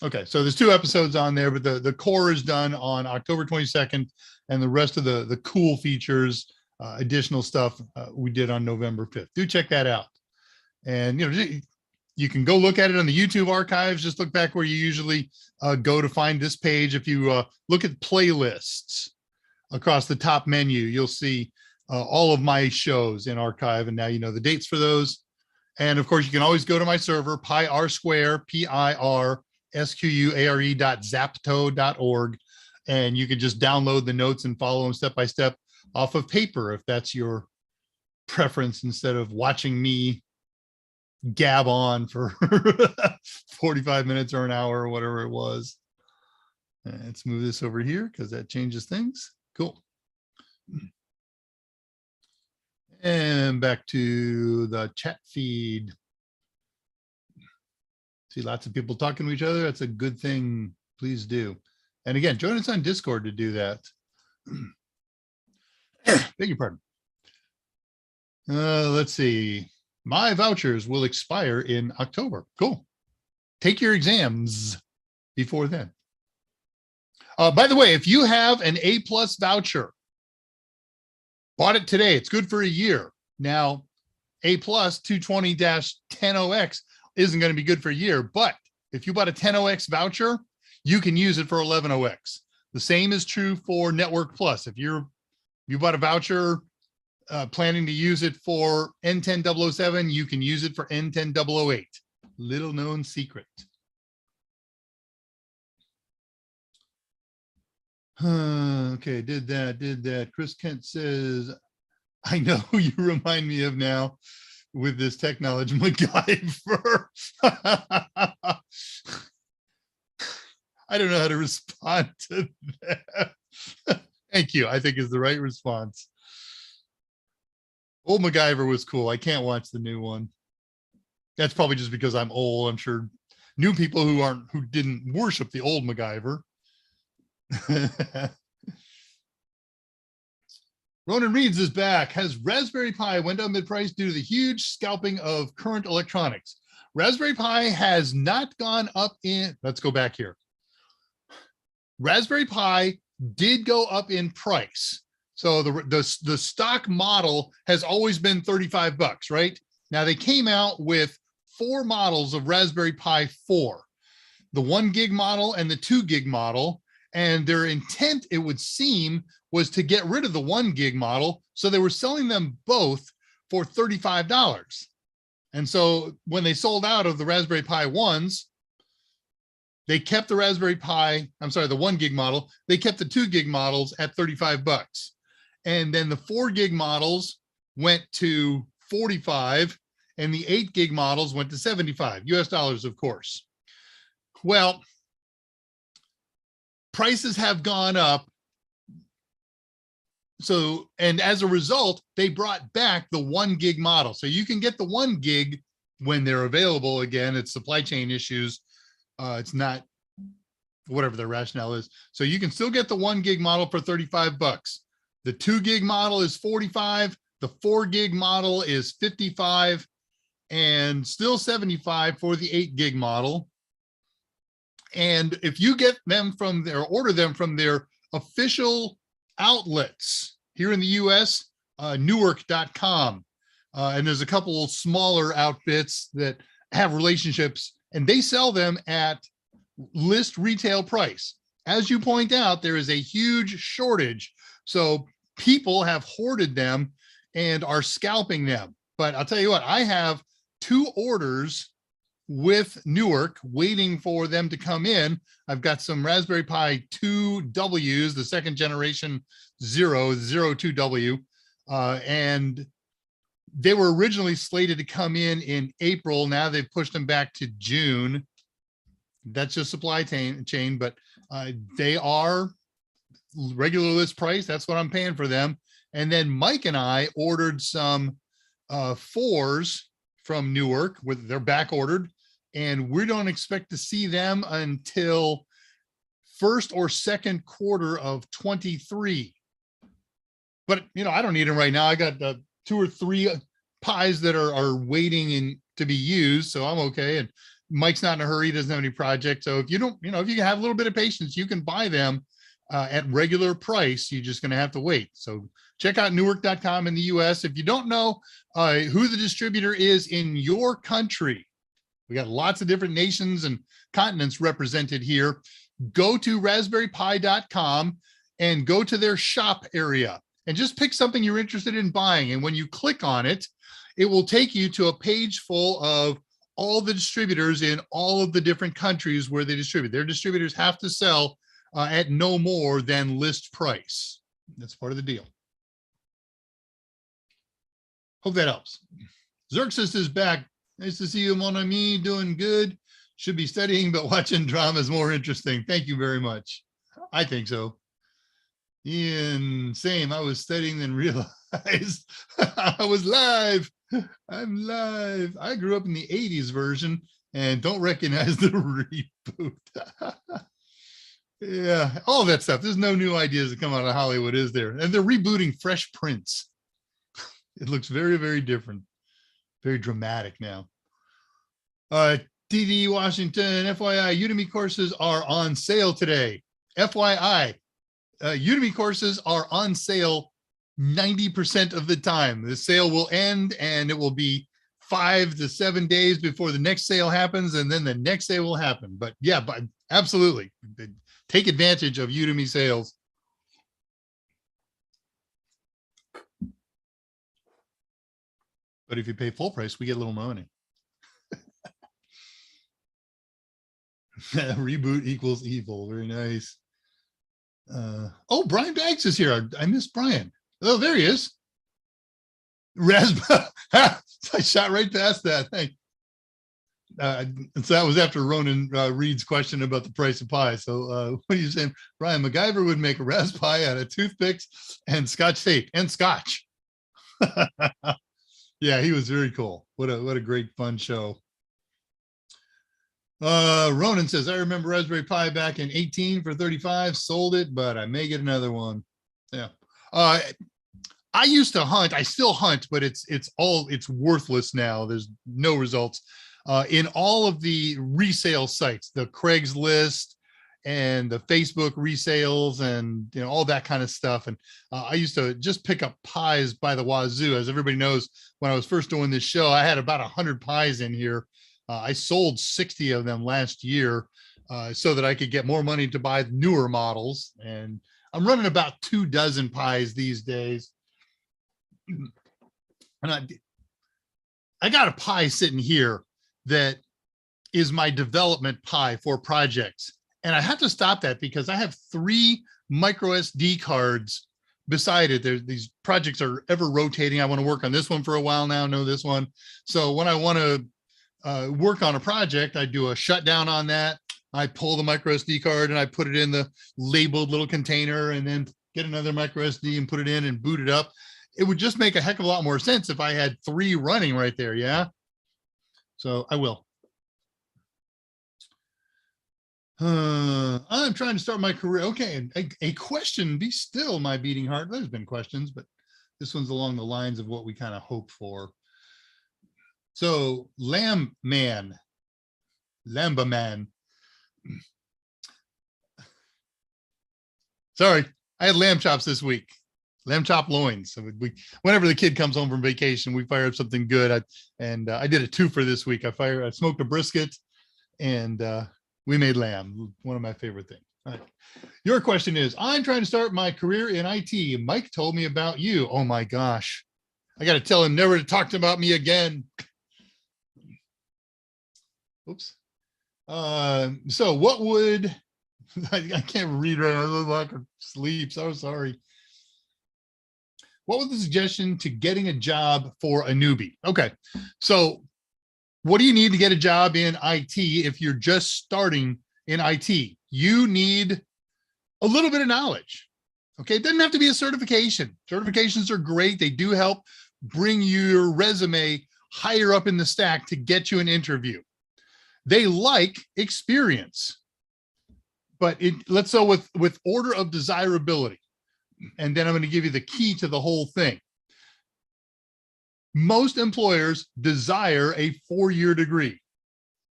Okay, so there's 2 episodes on there, but the core is done on October 22nd, and the rest of the cool features, additional stuff we did on November 5th. Do check that out. And, you know, you can go look at it on the YouTube archives. Just look back where you usually go to find this page. If you look at playlists across the top menu, you'll see all of my shows in archive. And now you know the dates for those. And of course, you can always go to my server, pirsquare, pirsquare.zapto.org. And you can just download the notes and follow them step by step off of paper if that's your preference, instead of watching me gab on for 45 minutes or an hour or whatever it was. Let's move this over here because that changes things. Cool. And back to the chat feed. See lots of people talking to each other. That's a good thing. Please do. And again, join us on Discord to do that. Beg your pardon. Let's see. My vouchers will expire in October. Cool. Take your exams before then. By the way, if you have an A+ voucher, bought it today, it's good for a year. Now, A+ 220-10OX isn't going to be good for a year, but if you bought a 10OX voucher, you can use it for 11OX. The same is true for Network Plus. If you bought a voucher planning to use it for N10007, you can use it for N10008. Little known secret. Okay, did that. Chris Kent says, I know who you remind me of now with this technology MacGyver. I don't know how to respond to that. Thank you, I think is the right response. Old MacGyver was cool. I can't watch the new one. That's probably just because I'm old. I'm sure new people who didn't worship the old MacGyver. Ronan Reeds is back. Has Raspberry Pi went up mid-price due to the huge scalping of current electronics? Raspberry Pi has not gone up in, let's go back here. Raspberry Pi did go up in price. So the stock model has always been $35, right? Now they came out with 4 models of Raspberry Pi 4. the 1 gig model and the 2 gig model. And their intent, it would seem, was to get rid of the 1 gig model. So they were selling them both for $35. And so when they sold out of the Raspberry Pi 1s, they kept the Raspberry Pi, I'm sorry, the 1 gig model. They kept the 2 gig models at $35. And then the 4 gig models went to 45 and the 8 gig models went to 75 US dollars, of course. Well, prices have gone up. So, and as a result, they brought back the 1 gig model. So you can get the 1 gig when they're available again. It's supply chain issues. It's not whatever their rationale is. So you can still get the 1 gig model for $35. The 2 gig model is 45. The 4 gig model is 55 and still 75 for the 8 gig model. And if you get them from their, order them from their official outlets here in the US, Newark.com. And there's a couple of smaller outfits that have relationships and they sell them at list retail price. As you point out, there is a huge shortage. So people have hoarded them and are scalping them. But I'll tell you what, I have 2 orders with Newark waiting for them to come in. I've got some Raspberry Pi 2Ws, the 2nd generation 02W, and they were originally slated to come in April. Now they've pushed them back to June. That's just supply chain, but they are regular list price. That's what I'm paying for them. And then Mike and I ordered some 4s from Newark, with they're back ordered, and we don't expect to see them until first or second quarter of 23. But I don't need them right now. I got 2 or 3 Pis that are waiting to be used, so I'm okay. And Mike's not in a hurry; he doesn't have any project. So if you don't, if you can have a little bit of patience, you can buy them at regular price. You're just going to have to wait. So check out Newark.com in the US. If you don't know who the distributor is in your country, we got lots of different nations and continents represented here. Go to raspberrypi.com and go to their shop area and just pick something you're interested in buying. And when you click on it, it will take you to a page full of all the distributors in all of the different countries where they distribute. Their distributors have to sell at no more than list price. That's part of the deal. Hope that helps. Xerxes is back. Nice to see you, mon ami. Doing good. Should be studying, but watching drama is more interesting. Thank you very much. I think so. Ian, same. I was studying then realized I was live. I'm live. I grew up in the 80s version and don't recognize the reboot. Yeah, all that stuff. There's no new ideas that come out of Hollywood, is there? And they're rebooting Fresh Prince. It looks very, very different. Very dramatic now. TD Washington, FYI, Udemy courses are on sale today. FYI, Udemy courses are on sale 90% of the time. The sale will end and it will be 5 to 7 days before the next sale happens, and then the next sale will happen. But yeah, but absolutely. Take advantage of Udemy sales. But if you pay full price, we get a little money. Reboot equals evil. Very nice. Oh, Brian Banks is here. I missed Brian. Oh, there he is. Raspberry. I shot right past that. Thank. So that was after Ronan Reed's question about the price of pie. So what are you saying? Brian, MacGyver would make a Raspberry out of toothpicks and Scotch tape and Scotch. Yeah, he was very cool. What a great fun show. Ronan says, I remember Raspberry Pi back in 18 for 35, sold it, but I may get another one. Yeah. I used to hunt. I still hunt, but it's worthless now. There's no results. In all of the resale sites, the Craigslist and the Facebook resales and all that kind of stuff. And I used to just pick up pies by the wazoo. As everybody knows, when I was first doing this show, I had about 100 pies in here. I sold 60 of them last year. so that I could get more money to buy newer models. And I'm running about 24 pies these days. And I got a pie sitting here that is my development pie for projects. And I have to stop that because I have 3 micro SD cards beside it. These projects are ever rotating. I want to work on this one for a while now, know this one. So when I want to work on a project, I do a shutdown on that. I pull the micro SD card and I put it in the labeled little container and then get another micro SD and put it in and boot it up. It would just make a heck of a lot more sense if I had 3 running right there. Yeah. So I will. I'm trying to start my career. Okay. A question, be still my beating heart. There's been questions, but this one's along the lines of what we kind of hope for. So Lamba Man. Sorry, I had lamb chops this week. Lamb chop loins. So whenever the kid comes home from vacation, we fire up something good. I did a 2 for this week. I smoked a brisket and we made lamb, one of my favorite things. All right. Your question is, I'm trying to start my career in IT. Mike told me about you. Oh my gosh. I got to tell him never to talk about me again. Oops. So what would, I can't read right now. I look like I'm asleep. So sorry. What was the suggestion to getting a job for a newbie? Okay. So what do you need to get a job in IT if you're just starting in IT? You need a little bit of knowledge. Okay. It doesn't have to be a certification. Certifications are great. They do help bring your resume higher up in the stack to get you an interview. They like experience, but let's go with order of desirability. And then I'm going to give you the key to the whole thing. Most employers desire a 4-year degree.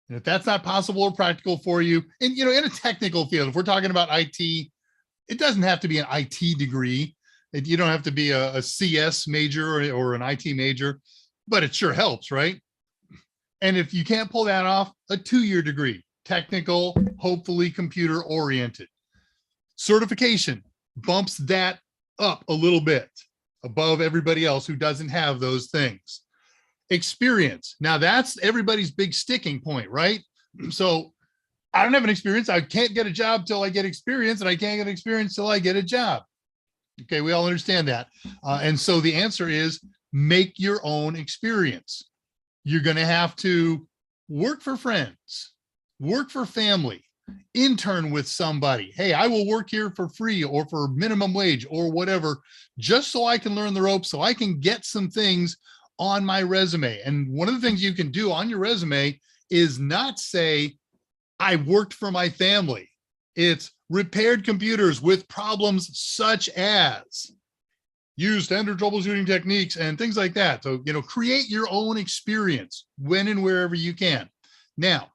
And if that's not possible or practical for you, and in a technical field, if we're talking about IT, it doesn't have to be an IT degree. You don't have to be a CS major or an IT major, but it sure helps, right? And if you can't pull that off, a 2-year degree, technical, hopefully computer oriented. Certification bumps that up a little bit above everybody else who doesn't have those things. Experience. Now that's everybody's big sticking point, right? So I don't have an experience. I can't get a job till I get experience, and I can't get experience till I get a job. Okay, we all understand that. And so the answer is make your own experience. You're going to have to work for friends, work for family, intern with somebody. Hey, I will work here for free or for minimum wage or whatever, just so I can learn the ropes, so I can get some things on my resume. And one of the things you can do on your resume is not say, I worked for my family. It's repaired computers with problems such as use standard troubleshooting techniques and things like that. So, create your own experience when and wherever you can. Now,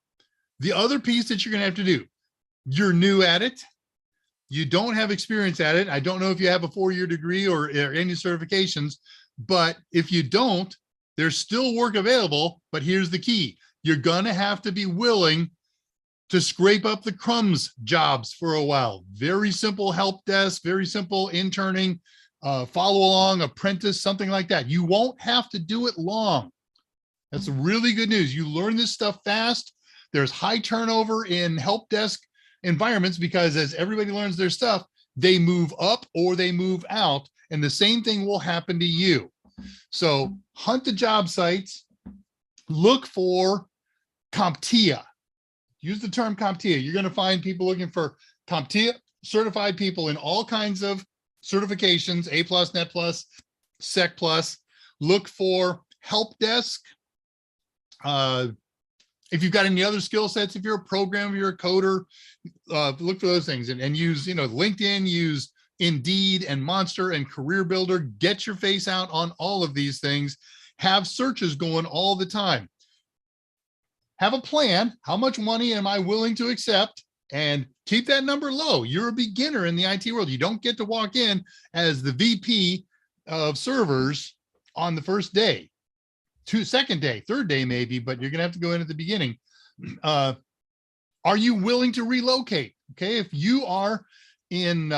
the other piece that you're going to have to do, you're new at it. You don't have experience at it. I don't know if you have a 4-year degree or any certifications, but if you don't, there's still work available. But here's the key. You're going to have to be willing to scrape up the crumbs jobs for a while. Very simple help desk, very simple interning, follow along, apprentice, something like that. You won't have to do it long. That's really good news. You learn this stuff fast. There's high turnover in help desk environments because as everybody learns their stuff, they move up or they move out, and the same thing will happen to you. So hunt the job sites, look for CompTIA. Use the term CompTIA. You're going to find people looking for CompTIA certified people in all kinds of certifications, A+, Net+, Sec+. Look for help desk. If you've got any other skill sets, if you're a programmer, you're a coder, look for those things and use, LinkedIn, use Indeed and Monster and Career Builder. Get your face out on all of these things. Have searches going all the time. Have a plan. How much money am I willing to accept? And keep that number low. You're a beginner in the IT world. You don't get to walk in as the VP of servers on the first day, second day, third day maybe, but you're going to have to go in at the beginning. Are you willing to relocate? Okay, if you are in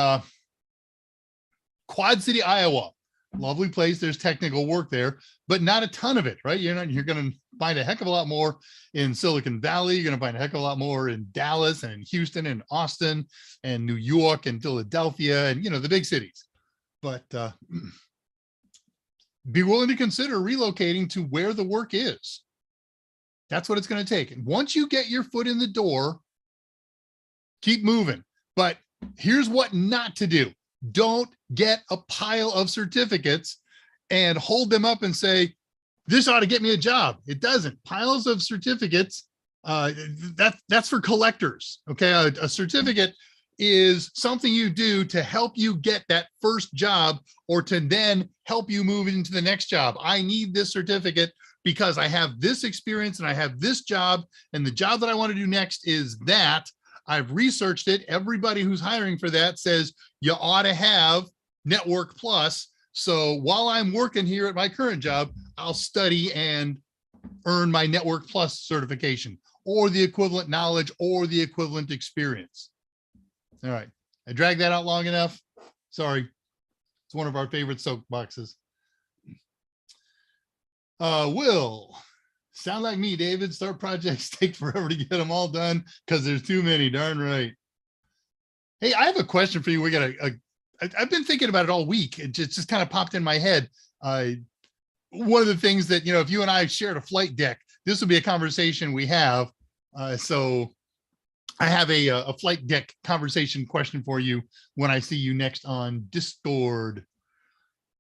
Quad City, Iowa, lovely place. There's technical work there, but not a ton of it, right? You're going to find a heck of a lot more in Silicon Valley. You're going to find a heck of a lot more in Dallas and in Houston and Austin and New York and Philadelphia and, the big cities. But be willing to consider relocating to where the work is. That's what it's going to take. And once you get your foot in the door, keep moving. But here's what not to do. Don't get a pile of certificates and hold them up and say, this ought to get me a job. It doesn't. Piles of certificates, that's for collectors. Okay. A certificate is something you do to help you get that first job or to then help you move into the next job. I need this certificate because I have this experience and I have this job, and the job that I want to do next is that. I've researched it. Everybody who's hiring for that says you ought to have Network Plus. So while I'm working here at my current job, I'll study and earn my Network Plus certification or the equivalent knowledge or the equivalent experience. All right. I dragged that out long enough. Sorry. It's one of our favorite soapboxes. Will. Sound like me, David. Start projects take forever to get them all done because there's too many. Darn right. Hey, I have a question for you. We got I've been thinking about it all week. It just kind of popped in my head. One of the things that, if you and I shared a flight deck, this would be a conversation we have. So I have a flight deck conversation question for you when I see you next on Discord.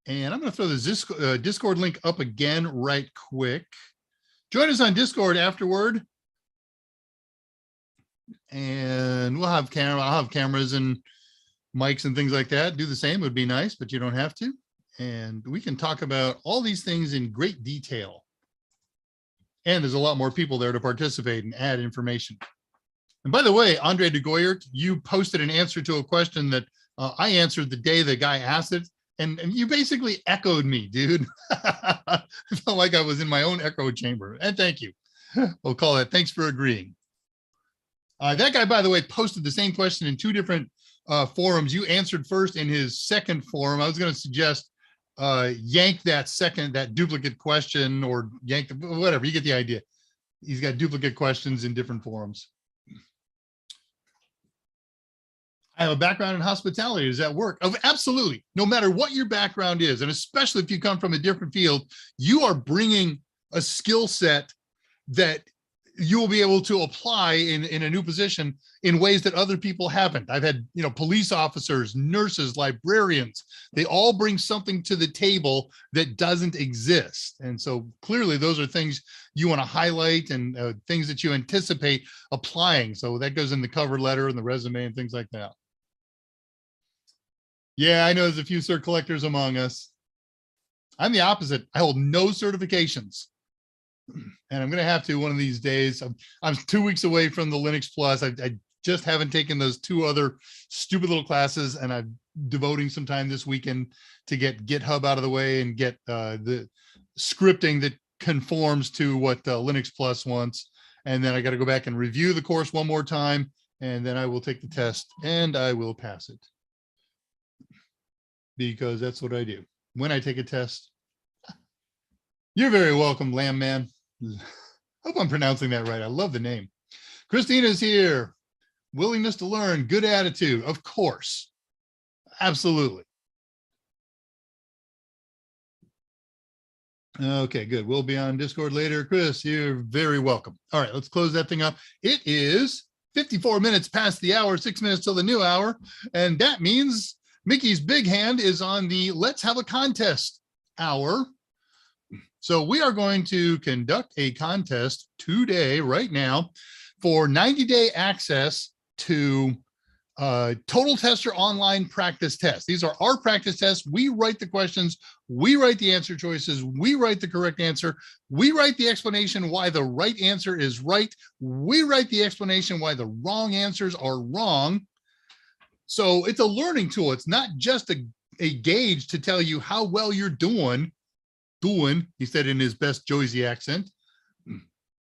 And I'm going to throw the Discord link up again right quick. Join us on Discord afterward. And I'll have cameras and mics and things like that. Do the same, it would be nice, but you don't have to. And we can talk about all these things in great detail. And there's a lot more people there to participate and add information. And by the way, Andre de Goyert, you posted an answer to a question that I answered the day the guy asked it. And you basically echoed me, dude. I felt like I was in my own echo chamber. And thank you. We'll call that. Thanks for agreeing. That guy, by the way, posted the same question in two different forums. You answered first in his second forum. I was going to suggest yank that duplicate question, or yank whatever. You get the idea. He's got duplicate questions in different forums. I have a background in hospitality. Does that work? Oh, absolutely. No matter what your background is, and especially if you come from a different field, you are bringing a skill set that you will be able to apply in a new position in ways that other people haven't. I've had, police officers, nurses, librarians, they all bring something to the table that doesn't exist. And so clearly those are things you want to highlight and things that you anticipate applying. So that goes in the cover letter and the resume and things like that. Yeah, I know there's a few cert collectors among us. I'm the opposite. I hold no certifications. And I'm going to have to one of these days. I'm 2 weeks away from the Linux Plus. I just haven't taken those two other stupid little classes, and I'm devoting some time this weekend to get GitHub out of the way and get the scripting that conforms to what Linux Plus wants. And then I got to go back and review the course one more time, and then I will take the test and I will pass it. Because that's what I do. When I take a test, you're very welcome, Lamb Man. Hope I'm pronouncing that right. I love the name. Christina's here. Willingness to learn, good attitude. Of course. Absolutely. Okay, good. We'll be on Discord later. Chris, you're very welcome. All right, let's close that thing up. It is 54 minutes past the hour, 6 minutes till the new hour. And that means Mickey's big hand is on the let's have a contest hour. So we are going to conduct a contest today, right now, for 90-day access to Total Tester online practice tests. These are our practice tests. We write the questions, we write the answer choices, we write the correct answer, we write the explanation why the right answer is right, we write the explanation why the wrong answers are wrong. So it's a learning tool. It's not just a gauge to tell you how well you're doing, he said in his best Jersey accent.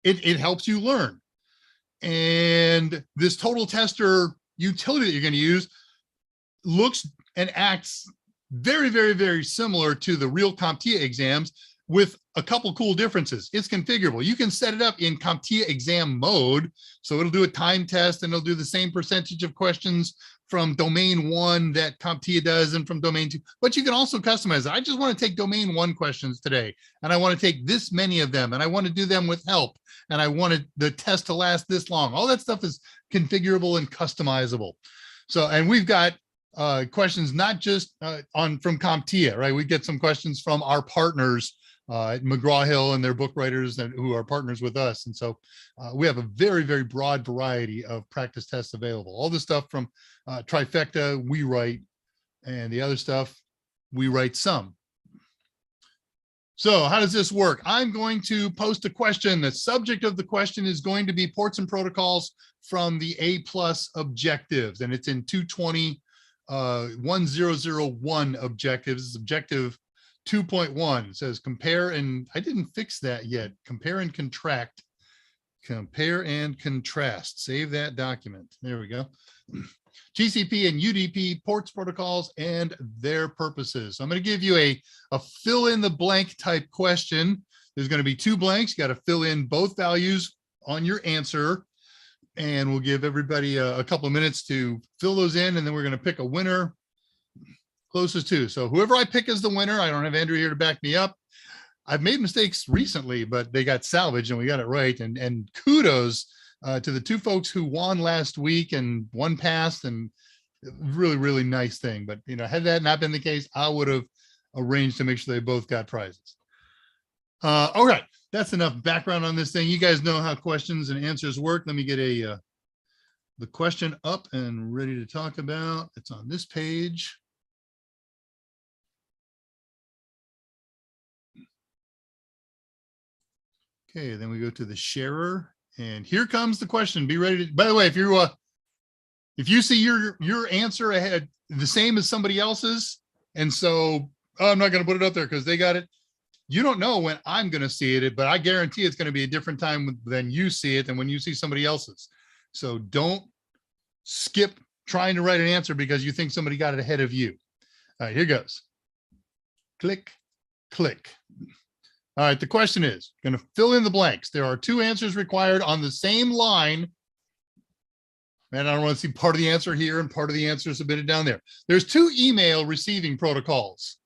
It helps you learn. And this total tester utility that you're going to use looks and acts very, very, very similar to the real CompTIA exams with a couple cool differences. It's configurable. You can set it up in CompTIA exam mode. So it'll do a time test and it'll do the same percentage of questions from domain 1 that CompTIA does and from domain 2, but you can also customize it. I just want to take domain 1 questions today, and I want to take this many of them, and I want to do them with help, and I wanted the test to last this long. All that stuff is configurable and customizable. So, and we've got questions not just from CompTIA, right? We get some questions from our partners at McGraw-Hill and their book writers who are partners with us. And so we have a very, very broad variety of practice tests available. All the stuff from Trifecta, we write, and the other stuff, we write some. So how does this work? I'm going to post a question. The subject of the question is going to be ports and protocols from the A+ objectives, and it's in 220 1001 objectives. It's objective 2.1. It says compare, and I didn't fix that yet. Compare and contract. Compare and contrast. Save that document. There we go. TCP and UDP ports, protocols, and their purposes. So I'm going to give you a fill in the blank type question. There's going to be 2 blanks. You got to fill in both values on your answer. And we'll give everybody a couple of minutes to fill those in, and then we're going to pick a winner closest to. So whoever I pick as the winner, I don't have Andrew here to back me up. I've made mistakes recently, but they got salvaged and we got it right. And kudos to the 2 folks who won last week, and one passed, and really, really nice thing. But, you know, had that not been the case, I would have arranged to make sure they both got prizes. All right, that's enough background on this thing. You guys know how questions and answers work. Let me get the question up and ready to talk about. It's on this page. Okay, then we go to the sharer, and here comes the question. Be ready to, by the way, if you see your answer ahead the same as somebody else's, and so I'm not going to put it up there because they got it. You don't know when I'm going to see it, but I guarantee it's going to be a different time than you see it and when you see somebody else's. So don't skip trying to write an answer because you think somebody got it ahead of you. All right, here goes. Click, click. All right, the question is, going to fill in the blanks. There are 2 answers required on the same line. And I don't want to see part of the answer here and part of the answer submitted down there. There's 2 email receiving protocols.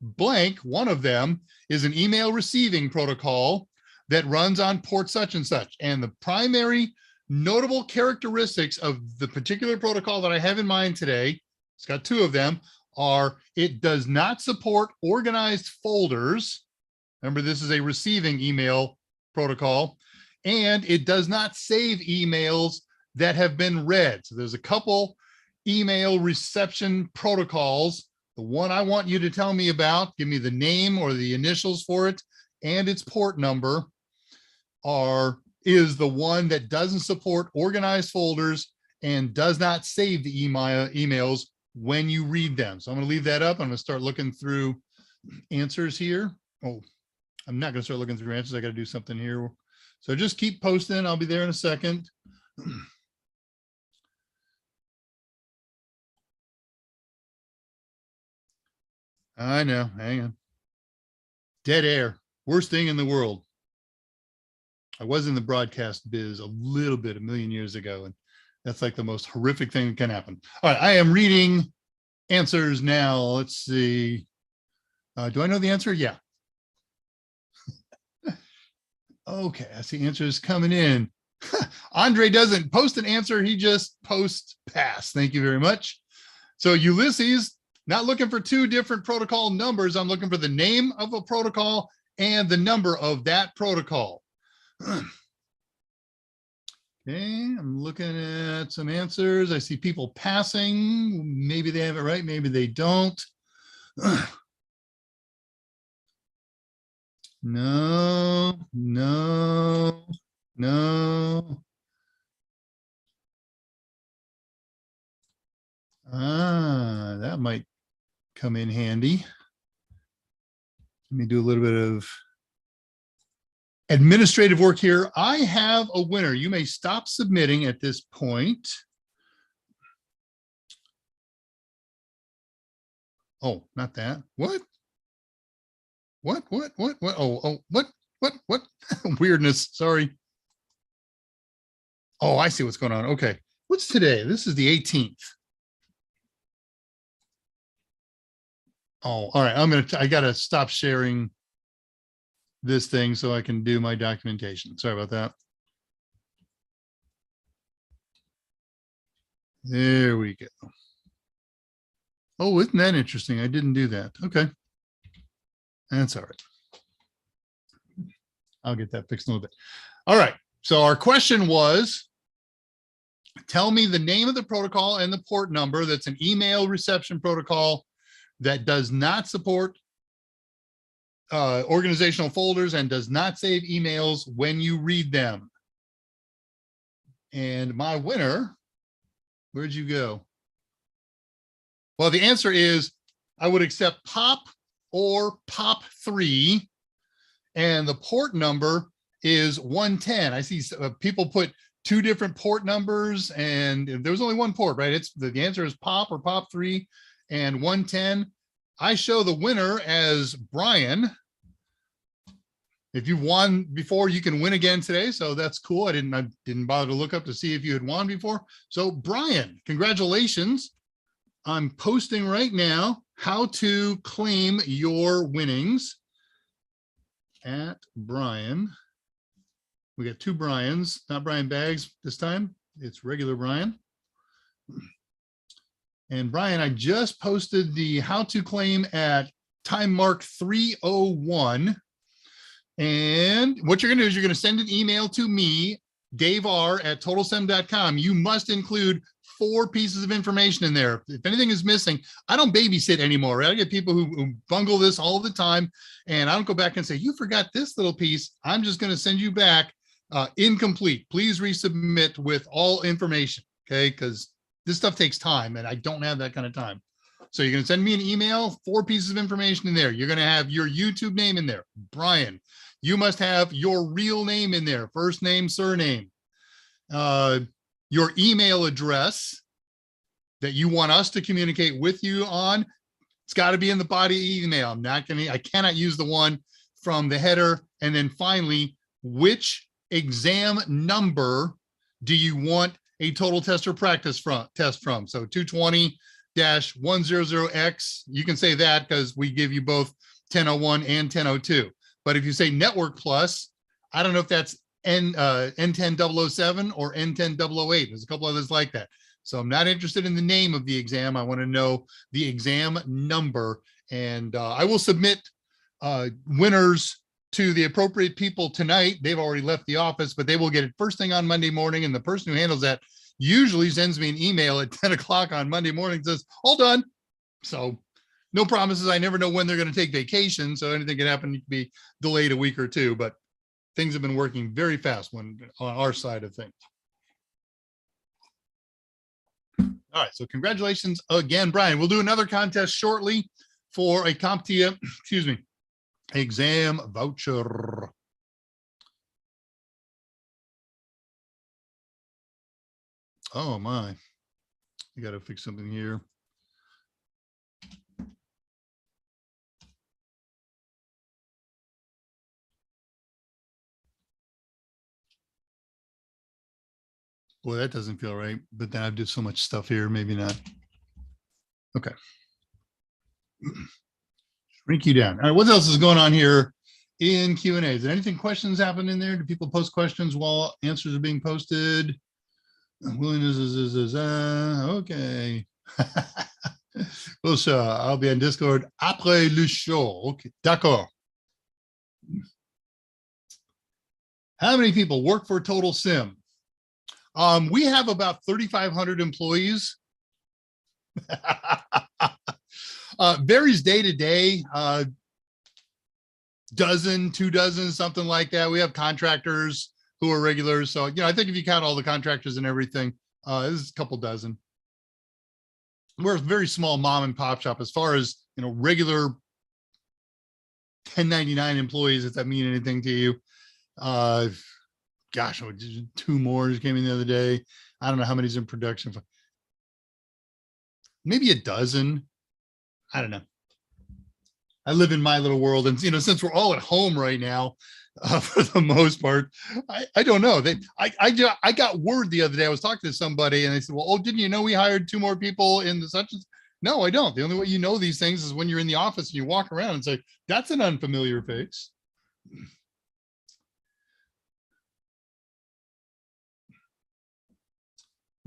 Blank, one of them, is an email receiving protocol that runs on port such and such. And the primary notable characteristics of the particular protocol that I have in mind today, it's got 2 of them, are it does not support organized folders. Remember, this is a receiving email protocol, and it does not save emails that have been read. So there's a couple email reception protocols. The one I want you to tell me about, give me the name or the initials for it and its port number, is the one that doesn't support organized folders and does not save the emails when you read them. So I'm going to leave that up. I'm going to start looking through answers here. Oh, I'm not going to start looking through answers. I got to do something here. So just keep posting. I'll be there in a second. I know. Hang on. Dead air. Worst thing in the world. I was in the broadcast biz a little bit, a million years ago, and that's like the most horrific thing that can happen. All right. I am reading answers now. Let's see. Do I know the answer? Yeah. Okay, I see answers coming in. Andre doesn't post an answer, he just posts pass. Thank you very much. So Ulysses, not looking for 2 different protocol numbers. I'm looking for the name of a protocol and the number of that protocol. Okay, I'm looking at some answers. I see people passing. Maybe they have it right, maybe they don't. No, no, no. That might come in handy. Let me do a little bit of Administrative work here. I have a winner. You may stop submitting at this point. Oh, not that. What? What? Oh, what? Weirdness. Sorry. Oh, I see what's going on. Okay. What's today? This is the 18th. Oh, all right. I got to stop sharing this thing so I can do my documentation. Sorry about that. There we go. Oh, isn't that interesting? I didn't do that. Okay. That's all right. I'll get that fixed in a little bit. All right. So our question was, tell me the name of the protocol and the port number. That's an email reception protocol that does not support organizational folders and does not save emails when you read them. And my winner, where'd you go? Well, the answer is I would accept POP or POP3, and the port number is 110. I see people put two different port numbers, and there's only one port, right? It's the answer is POP or POP3 and 110. I show the winner as Brian. If you won before, you can win again today. So that's cool. I didn't bother to look up to see if you had won before. So Brian, congratulations. I'm posting right now how to claim your winnings at Brian. We got two Brians, not Brian Baggs this time. It's regular Brian. And Brian, I just posted the how to claim at time mark 3:01. And what you're going to do is you're going to send an email to me, Dave R at totalsem.com. You must include 4 pieces of information in there. If anything is missing, I don't babysit anymore. Right? I get people who bungle this all the time, and I don't go back and say, you forgot this little piece. I'm just going to send you back incomplete. Please resubmit with all information, okay? Because this stuff takes time, and I don't have that kind of time. So you're going to send me an email, 4 pieces of information in there. You're going to have your YouTube name in there, Brian. You must have your real name in there, first name, surname, your email address that you want us to communicate with you on. It's got to be in the body email. I cannot use the one from the header. And then finally, which exam number do you want a total test or practice test from? So 220-100X, you can say that because we give you both 1001 and 1002. But if you say Network Plus, I don't know if that's N10007 or N10008. There's a couple others like that. So I'm not interested in the name of the exam. I want to know the exam number. And I will submit winners to the appropriate people tonight. They've already left the office, but they will get it first thing on Monday morning. And the person who handles that usually sends me an email at 10 o'clock on Monday morning and says, all done. So no promises. I never know when they're going to take vacation. So anything can happen. It could be delayed a week or two, but things have been working very fast on our side of things. All right. So congratulations again, Brian. We'll do another contest shortly for a CompTIA, exam voucher. Oh my, I got to fix something here. Boy, that doesn't feel right, but then I've did so much stuff here, maybe not. Okay. Shrink you down. All right, what else is going on here in Q&A? Is there anything, questions happen in there? Do people post questions while answers are being posted? Willingness is okay. Well, sure, I'll be on Discord après le show. Okay, d'accord. How many people work for Total Sim? We have about 3,500 employees. Varies day to day, dozen, 2 dozen, something like that. We have contractors who are regulars. So, I think if you count all the contractors and everything, this is a couple dozen. We're a very small mom and pop shop as far as, regular 1099 employees, if that mean anything to you. Uh, gosh, two more just came in the other day. I don't know how many's in production. Maybe a dozen. I don't know. I live in my little world, and since we're all at home right now, for the most part, I don't know. I got word the other day. I was talking to somebody, and they said, "Well, oh, didn't you know we hired two more people in the such?" No, I don't. The only way you know these things is when you're in the office and you walk around and say, "That's an unfamiliar face."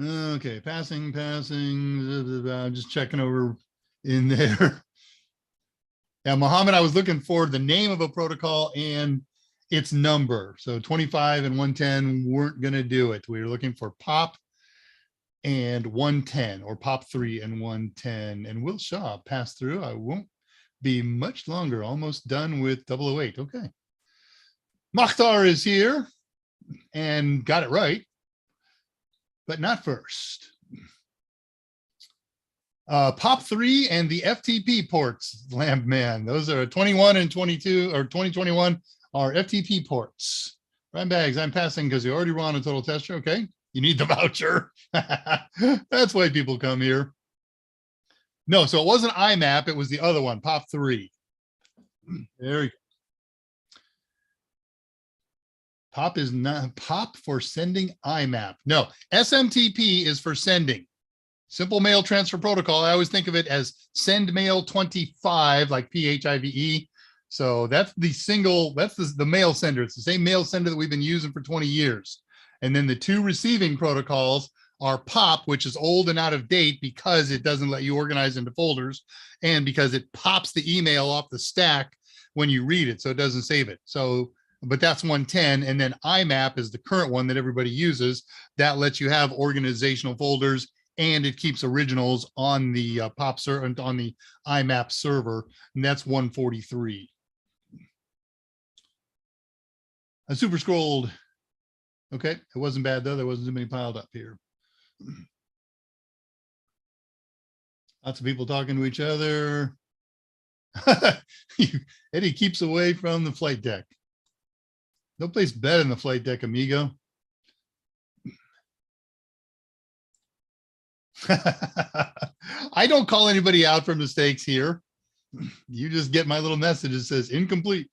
Okay, passing. I'm just checking over in there. Yeah, Mohammed, I was looking for the name of a protocol and its number. So 25 and 110 weren't going to do it. We were looking for POP and 110, or POP 3 and 110. And Will Shaw passed through. I won't be much longer. Almost done with 008. Okay. Makhtar is here and got it right, but not first. POP 3 and the FTP ports, Lamb Man. Those are 21 and 22, or 2021 are FTP ports. Ryan Bags, I'm passing because you already run a total tester. Okay, you need the voucher. That's why people come here. No, so it wasn't IMAP, it was the other one, POP 3. There we go. POP is not POP for sending IMAP. No, SMTP is for sending. Simple mail transfer protocol. I always think of it as send mail 25, like PHIVE. So that's the single, that's the mail sender. It's the same mail sender that we've been using for 20 years. And then the two receiving protocols are POP, which is old and out of date because it doesn't let you organize into folders and because it pops the email off the stack when you read it. So it doesn't save it. So, but that's 110. And then IMAP is the current one that everybody uses. That lets you have organizational folders, and it keeps originals on the POP server, on the IMAP server, and that's 143. I super scrolled. Okay, it wasn't bad though. There wasn't too many piled up here. Lots of people talking to each other. Eddie keeps away from the flight deck. No place better than the flight deck, amigo. I don't call anybody out for mistakes here. You just get my little message that says incomplete.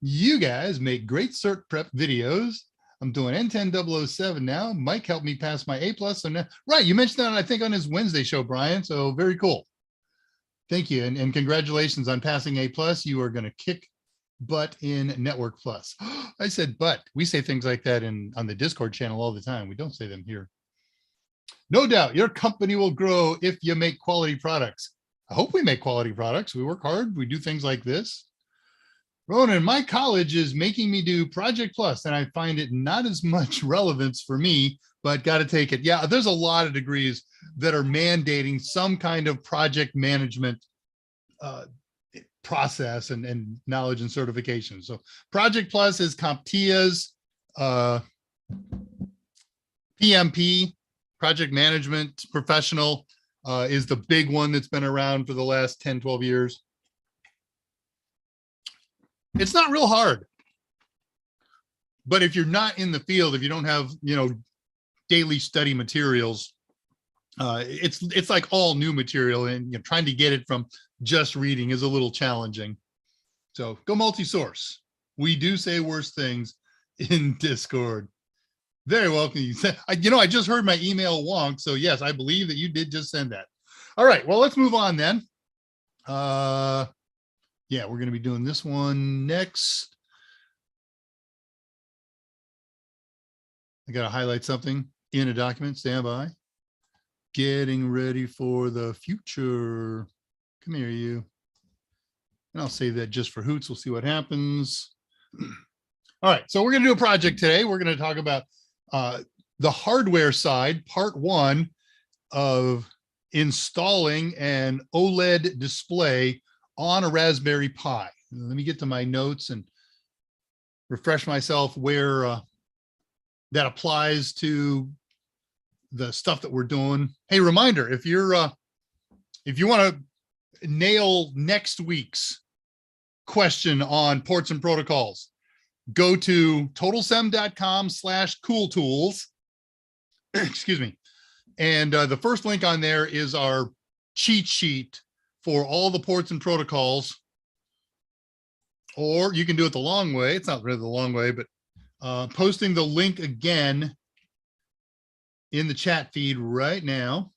You guys make great cert prep videos. I'm doing N10 007 now. Mike helped me pass my A+. So now, right, you mentioned that I think on his Wednesday show, Brian. So very cool. Thank you, and congratulations on passing A+. You are going to kick butt in Network Plus. I said but. We say things like that on the Discord channel all the time. We don't say them here. No doubt your company will grow if you make quality products. I hope we make quality products. We work hard. We do things like this. Ronan, my college is making me do Project Plus, and I find it not as much relevance for me, but got to take it. Yeah, there's a lot of degrees that are mandating some kind of project management process and knowledge and certification. So Project Plus is CompTIA's PMP, Project Management Professional, is the big one that's been around for the last 10, 12 years. It's not real hard, but if you're not in the field, if you don't have, daily study materials, it's like all new material, and trying to get it from just reading is a little challenging. So go multi-source. We do say worse things in Discord. Very welcome. You said, I just heard my email wonk. So yes, I believe that you did just send that. All right, well, let's move on then. Yeah, we're going to be doing this one next. I got to highlight something in a document. Stand by. Getting ready for the future. Come here, you. And I'll save that just for hoots. We'll see what happens. All right, so we're going to do a project today. We're going to talk about the hardware side, part one of installing an OLED display on a Raspberry Pi. Let me get to my notes and refresh myself where that applies to the stuff that we're doing. Hey, reminder, if you want to nail next week's question on ports and protocols, go to totalsem.com/cooltools. Excuse me. And the first link on there is our cheat sheet for all the ports and protocols. Or you can do it the long way. It's not really the long way, but posting the link again in the chat feed right now.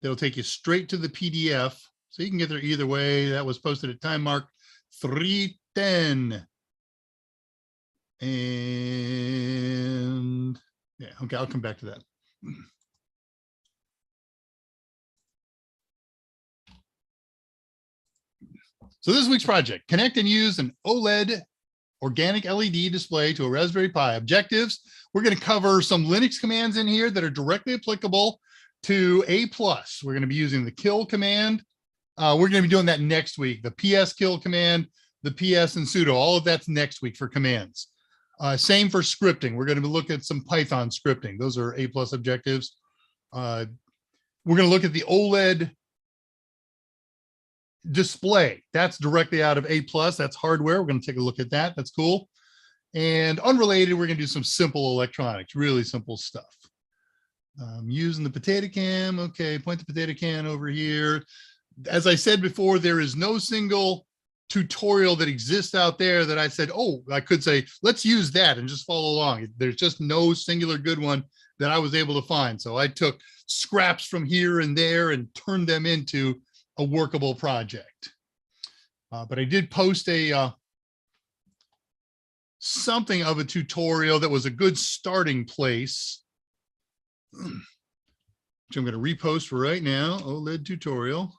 That'll take you straight to the PDF. So you can get there either way. That was posted at time mark 3:10. And yeah, okay, I'll come back to that. So this week's project, connect and use an OLED organic LED display to a Raspberry Pi. Objectives, we're going to cover some Linux commands in here that are directly applicable to A+. We're going to be using the kill command. We're going to be doing that next week. The PS kill command, the PS and sudo, all of that's next week for commands. Same for scripting. We're going to look at some Python scripting. Those are A+ objectives. We're going to look at the OLED display. That's directly out of A+. That's hardware. We're going to take a look at that. That's cool. And unrelated, we're going to do some simple electronics, really simple stuff. Using the potato can. Okay, point the potato can over here. As I said before, there is no single tutorial that exists out there that I said, oh, I could say, let's use that and just follow along. There's just no singular good one that I was able to find. So I took scraps from here and there and turned them into a workable project. But I did post a something of a tutorial that was a good starting place, which I'm going to repost right now, OLED tutorial.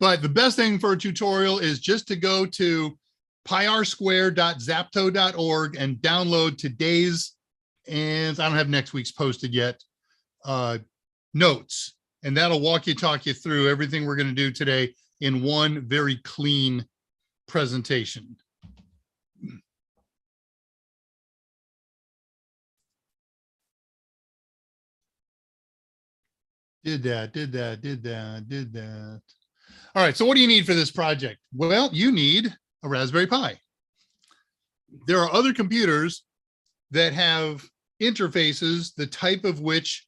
But the best thing for a tutorial is just to go to pirsquare.zapto.org and download today's, and I don't have next week's posted yet, notes. And that'll talk you through everything we're going to do today in one very clean presentation. Did that. All right, so what do you need for this project? Well, you need a Raspberry Pi. There are other computers that have interfaces, the type of which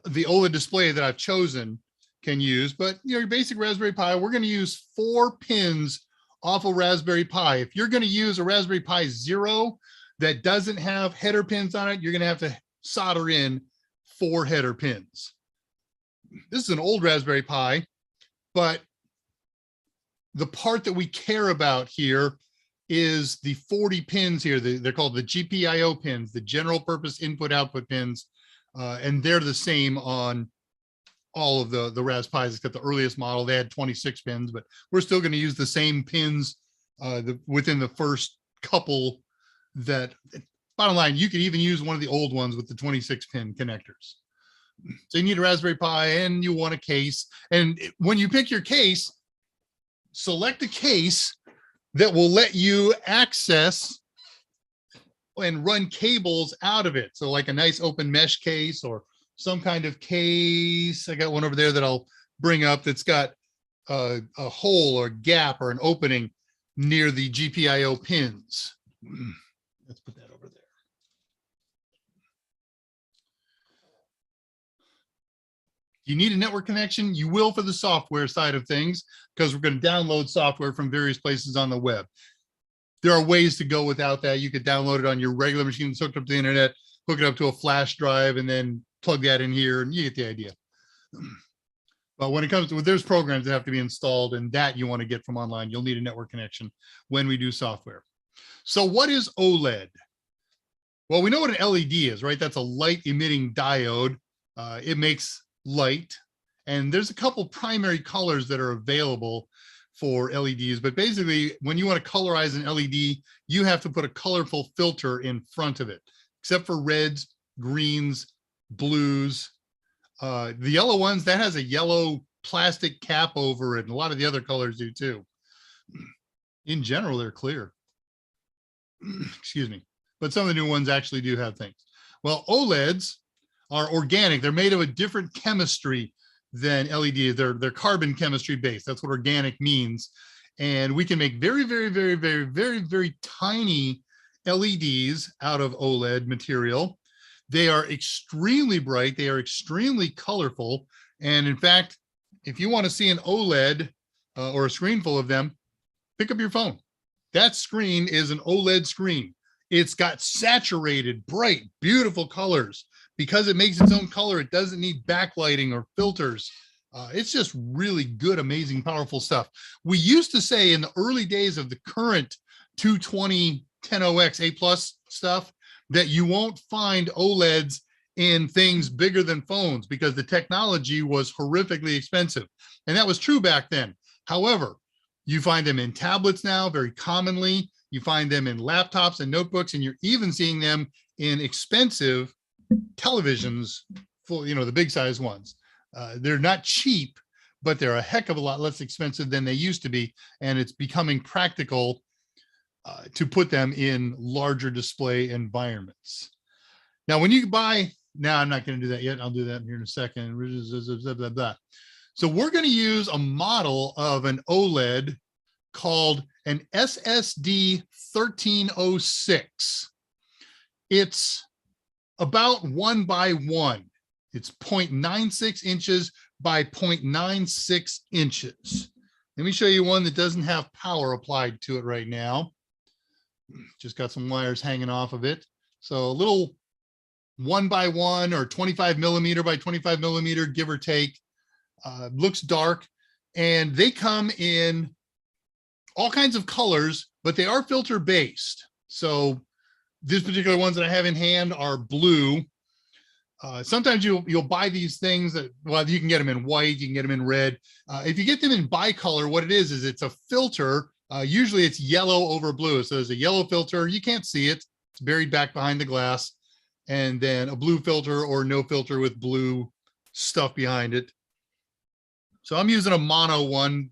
the OLED display that I've chosen can use, but your basic Raspberry Pi, we're going to use 4 pins off a Raspberry Pi. If you're going to use a Raspberry Pi Zero that doesn't have header pins on it, you're going to have to solder in 4 header pins. This is an old Raspberry Pi, but the part that we care about here is the 40 pins here. They're called the GPIO pins, the general purpose input output pins. And they're the same on all of the Raspberry Pis, except the earliest model, they had 26 pins, but we're still going to use the same pins within the first couple. That bottom line, you could even use one of the old ones with the 26 pin connectors. So you need a Raspberry Pi and you want a case. And when you pick your case, select a case that will let you access and run cables out of it. So like a nice open mesh case or some kind of case. I got one over there that I'll bring up that's got a hole or gap or an opening near the GPIO pins. Let's put that over there. You need a network connection. You will for the software side of things, because we're going to download software from various places on the web. There are ways to go without that. You could download it on your regular machine that's hooked up to the internet, hook it up to a flash drive, and then plug that in here, and you get the idea. But when it comes to, there's programs that have to be installed, and that you want to get from online. You'll need a network connection when we do software. So what is OLED? Well, we know what an LED is, right? That's a light emitting diode. It makes light, and there's a couple primary colors that are available for LEDs, but basically when you want to colorize an LED, you have to put a colorful filter in front of it, except for reds, greens, blues. The yellow ones, that has a yellow plastic cap over it, and a lot of the other colors do too. In general, they're clear. Excuse me. But some of the new ones actually do have things. Well, OLEDs are organic. They're made of a different chemistry than LEDs. They're carbon chemistry based. That's what organic means. And we can make very, very, very, very, very, very tiny LEDs out of OLED material. They are extremely bright. They are extremely colorful. And in fact, if you want to see an OLED or a screen full of them, pick up your phone. That screen is an OLED screen. It's got saturated, bright, beautiful colors. Because it makes its own color, it doesn't need backlighting or filters. It's just really good, amazing, powerful stuff. We used to say in the early days of the current 220 10OX A+ stuff that you won't find OLEDs in things bigger than phones because the technology was horrifically expensive. And that was true back then. However, you find them in tablets now very commonly. You find them in laptops and notebooks, and you're even seeing them in expensive televisions, full, the big size ones. They're not cheap, but they're a heck of a lot less expensive than they used to be. And it's becoming practical to put them in larger display environments. Now, when you buy, now I'm not going to do that yet. I'll do that here in a second. So we're going to use a model of an OLED called an SSD 1306. It's about 1 by 1. It's 0.96 inches by 0.96 inches. Let me show you one that doesn't have power applied to it right now. Just got some wires hanging off of it. So a little 1 by 1 or 25 millimeter by 25 millimeter, give or take. Looks dark, and they come in all kinds of colors, but they are filter based. So these particular ones that I have in hand are blue. Sometimes you'll buy these things that, well, you can get them in white, you can get them in red. If you get them in bicolor, what it is it's a filter. Usually it's yellow over blue. So there's a yellow filter. You can't see it. It's buried back behind the glass. And then a blue filter or no filter with blue stuff behind it. So I'm using a mono one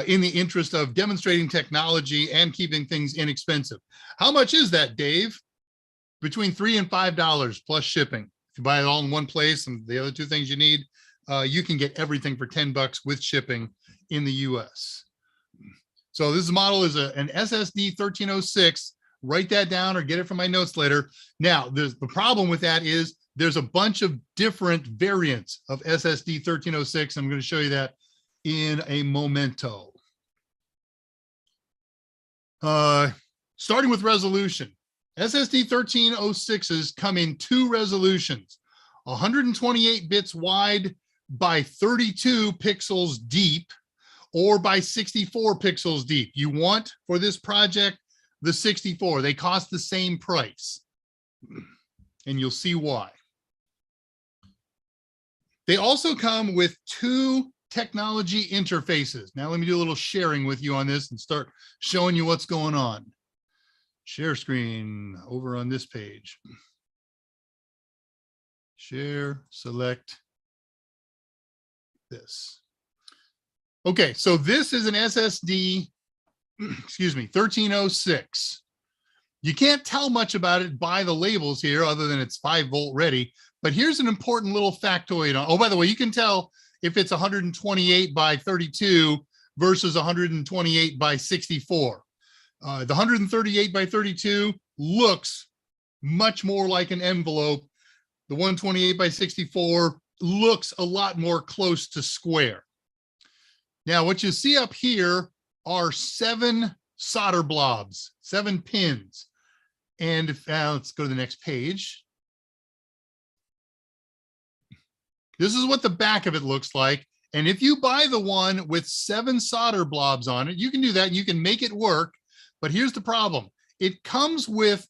in the interest of demonstrating technology and keeping things inexpensive. How much is that, Dave? Between $3 and $5 plus shipping. If you buy it all in one place and the other two things you need, you can get everything for $10 with shipping in the US. So this model is an SSD 1306. Write that down or get it from my notes later. Now, the problem with that is there's a bunch of different variants of SSD 1306. I'm going to show you that in a momento. Starting with resolution. SSD 1306s come in two resolutions, 128 bits wide by 32 pixels deep or by 64 pixels deep. You want for this project the 64. They cost the same price, and you'll see why. They also come with two technology interfaces. Now let me do a little sharing with you on this and start showing you what's going on. Share screen over on this page. Share, select this. Okay, so this is an SSD, excuse me, 1306. You can't tell much about it by the labels here other than it's 5-volt ready, but here's an important little factoid. Oh, by the way, you can tell if it's 128 by 32 versus 128 by 64. The 138 by 32 looks much more like an envelope. The 128 by 64 looks a lot more close to square. Now, what you see up here are 7 solder blobs, 7 pins. And if, let's go to the next page. This is what the back of it looks like. And if you buy the one with 7 solder blobs on it, you can do that. You can make it work. But here's the problem. It comes with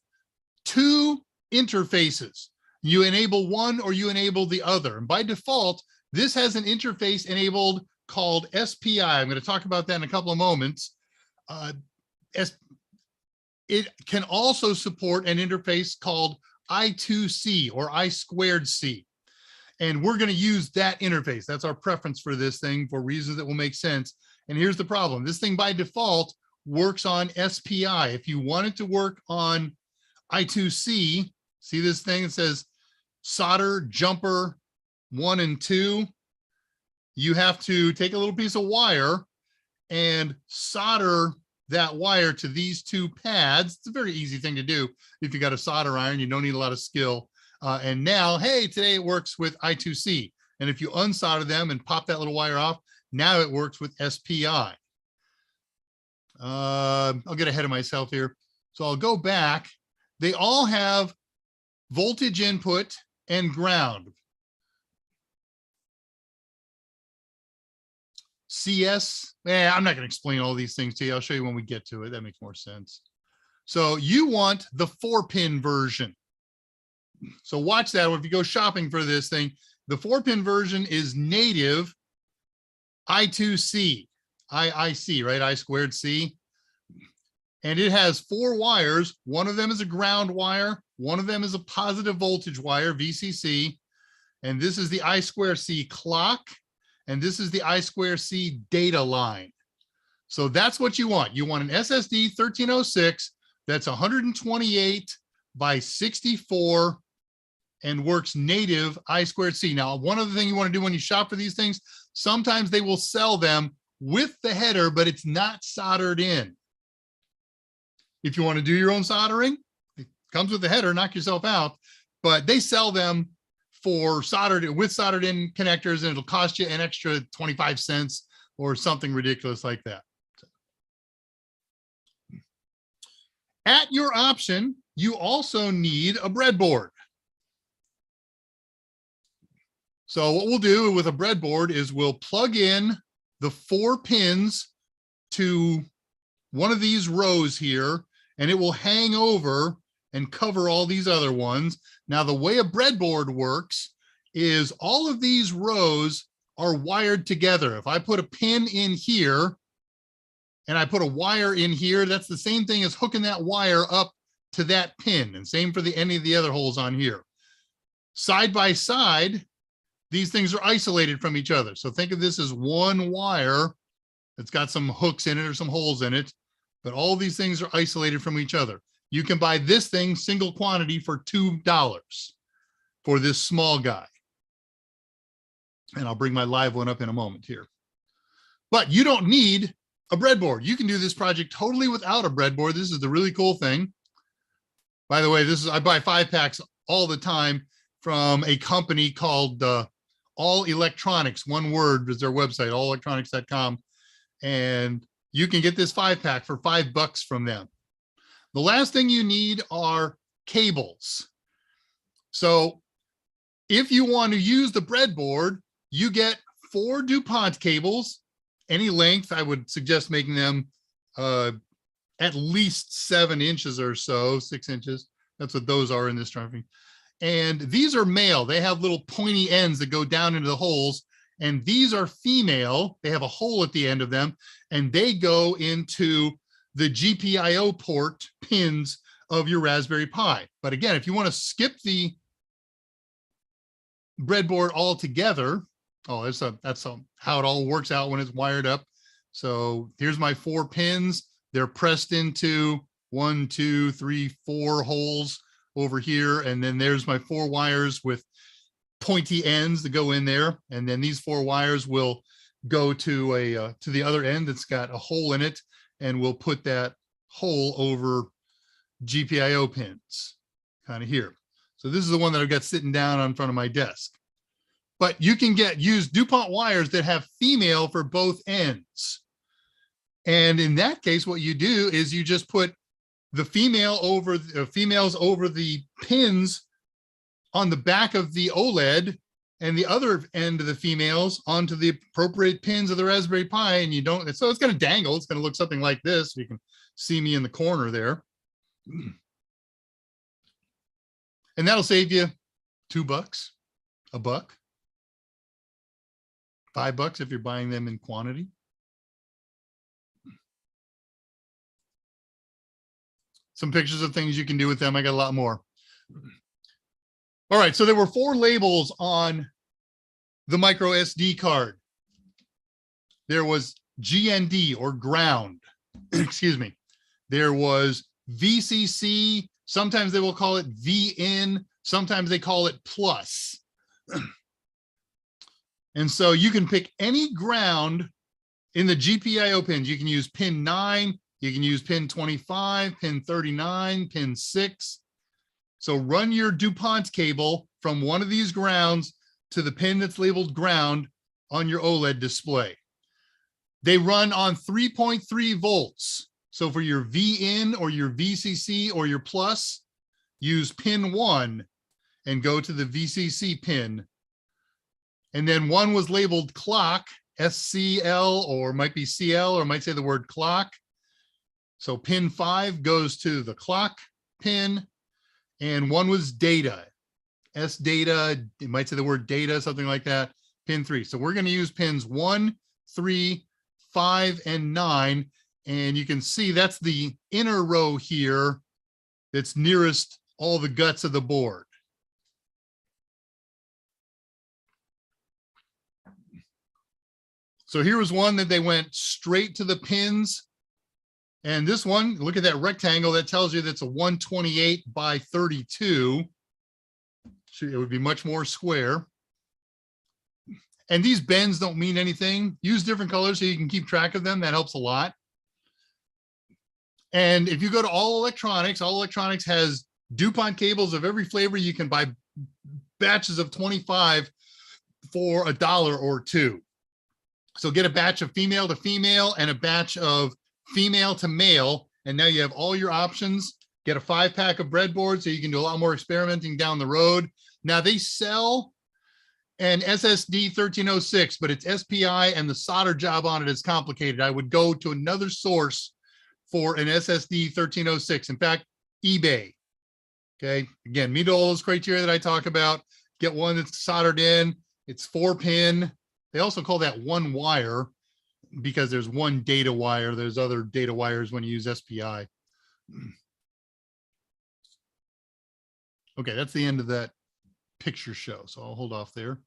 2 interfaces. You enable one or you enable the other. And by default, this has an interface enabled called SPI. I'm going to talk about that in a couple of moments. It can also support an interface called I2C or I2C. And we're going to use that interface. That's our preference for this thing for reasons that will make sense. And here's the problem. This thing by default works on SPI. If you want it to work on I2C, see this thing that says solder jumper 1 and 2. You have to take a little piece of wire and solder that wire to these two pads. It's a very easy thing to do. If you got a solder iron, you don't need a lot of skill. And now, hey, today it works with I2C. And if you unsolder them and pop that little wire off, now it works with SPI. I'll get ahead of myself here. So I'll go back. They all have voltage input and ground. CS, I'm not going to explain all these things to you. I'll show you when we get to it. That makes more sense. So you want the 4-pin version. So watch that. If you go shopping for this thing, the 4-pin version is native I2C, IIC, right? I squared C. And it has 4 wires. One of them is a ground wire. One of them is a positive voltage wire, VCC. And this is the I square C clock. And this is the I square C data line. So that's what you want. You want an SSD 1306 that's 128 by 64 and works native I squared C. Now, one other thing you want to do when you shop for these things, sometimes they will sell them with the header, but it's not soldered in. If you want to do your own soldering, it comes with the header, knock yourself out, but they sell them for soldered in connectors, and it'll cost you an extra 25 cents or something ridiculous like that. At your option, you also need a breadboard. So what we'll do with a breadboard is we'll plug in the 4 pins to one of these rows here, and it will hang over and cover all these other ones. Now, the way a breadboard works is all of these rows are wired together. If I put a pin in here and I put a wire in here, that's the same thing as hooking that wire up to that pin, and same for any of the other holes on here. Side by side, these things are isolated from each other. So think of this as one wire that's got some hooks in it or some holes in it, but all these things are isolated from each other. You can buy this thing single quantity for $2 for this small guy. And I'll bring my live one up in a moment here. But you don't need a breadboard. You can do this project totally without a breadboard. This is the really cool thing. By the way, I buy 5-packs all the time from a company called All Electronics. One word is their website, allelectronics.com. And you can get this 5-pack for $5 from them. The last thing you need are cables. So if you want to use the breadboard, you get 4 DuPont cables, any length. I would suggest making them at least 7 inches or so, 6 inches. That's what those are in this drawing. And these are male. They have little pointy ends that go down into the holes. And these are female. They have a hole at the end of them, and they go into the GPIO port pins of your Raspberry Pi. But again, if you want to skip the breadboard altogether, that's how it all works out when it's wired up. So here's my 4 pins. They're pressed into 1, 2, 3, 4 holes over here. And then there's my 4 wires with pointy ends that go in there. And then these 4 wires will go to the other end that's got a hole in it. And we'll put that hole over GPIO pins kind of here. So this is the one that I've got sitting down on front of my desk. But you can use DuPont wires that have female for both ends. And in that case, what you do is you just put the females over the pins on the back of the OLED, and the other end of the females onto the appropriate pins of the Raspberry Pi. And you don't, so it's going to dangle. It's going to look something like this. You can see me in the corner there. And that'll save you $2, $1, $5 if you're buying them in quantity. Some pictures of things you can do with them. I got a lot more. All right, so there were 4 labels on the micro SD card. There was GND or ground, excuse me. There was VCC, sometimes they will call it VIN, sometimes they call it plus. And so you can pick any ground In the GPIO pins, you can use pin 9, you can use pin 25, pin 39, pin 6. So run your DuPont cable from one of these grounds to the pin that's labeled ground on your OLED display. They run on 3.3 volts. So for your VIN or your VCC or your plus, use pin 1 and go to the VCC pin. And then one was labeled clock, SCL, or might be CL, or might say the word clock. So pin 5 goes to the clock pin, and one was data, S data, it might say the word data, something like that, pin 3. So we're going to use pins 1, 3, 5, and 9. And you can see that's the inner row here that's nearest all the guts of the board. So here was one that they went straight to the pins. And this one, look at that rectangle, that tells you that's a 128 by 32. So it would be much more square. And these bends don't mean anything. Use different colors so you can keep track of them. That helps a lot. And if you go to All Electronics has DuPont cables of every flavor. You can buy batches of 25 for $1 or $2. So get a batch of female to female and a batch of female to male. And now you have all your options. Get a 5-pack of breadboard so you can do a lot more experimenting down the road. Now they sell an SSD 1306, but it's SPI and the solder job on it is complicated. I would go to another source for an SSD 1306. In fact, eBay. Okay, again, meet all those criteria that I talk about. Get one that's soldered in. It's 4-pin. They also call that one wire because there's one data wire. There's other data wires when you use SPI. Okay, that's the end of that picture show. So I'll hold off there.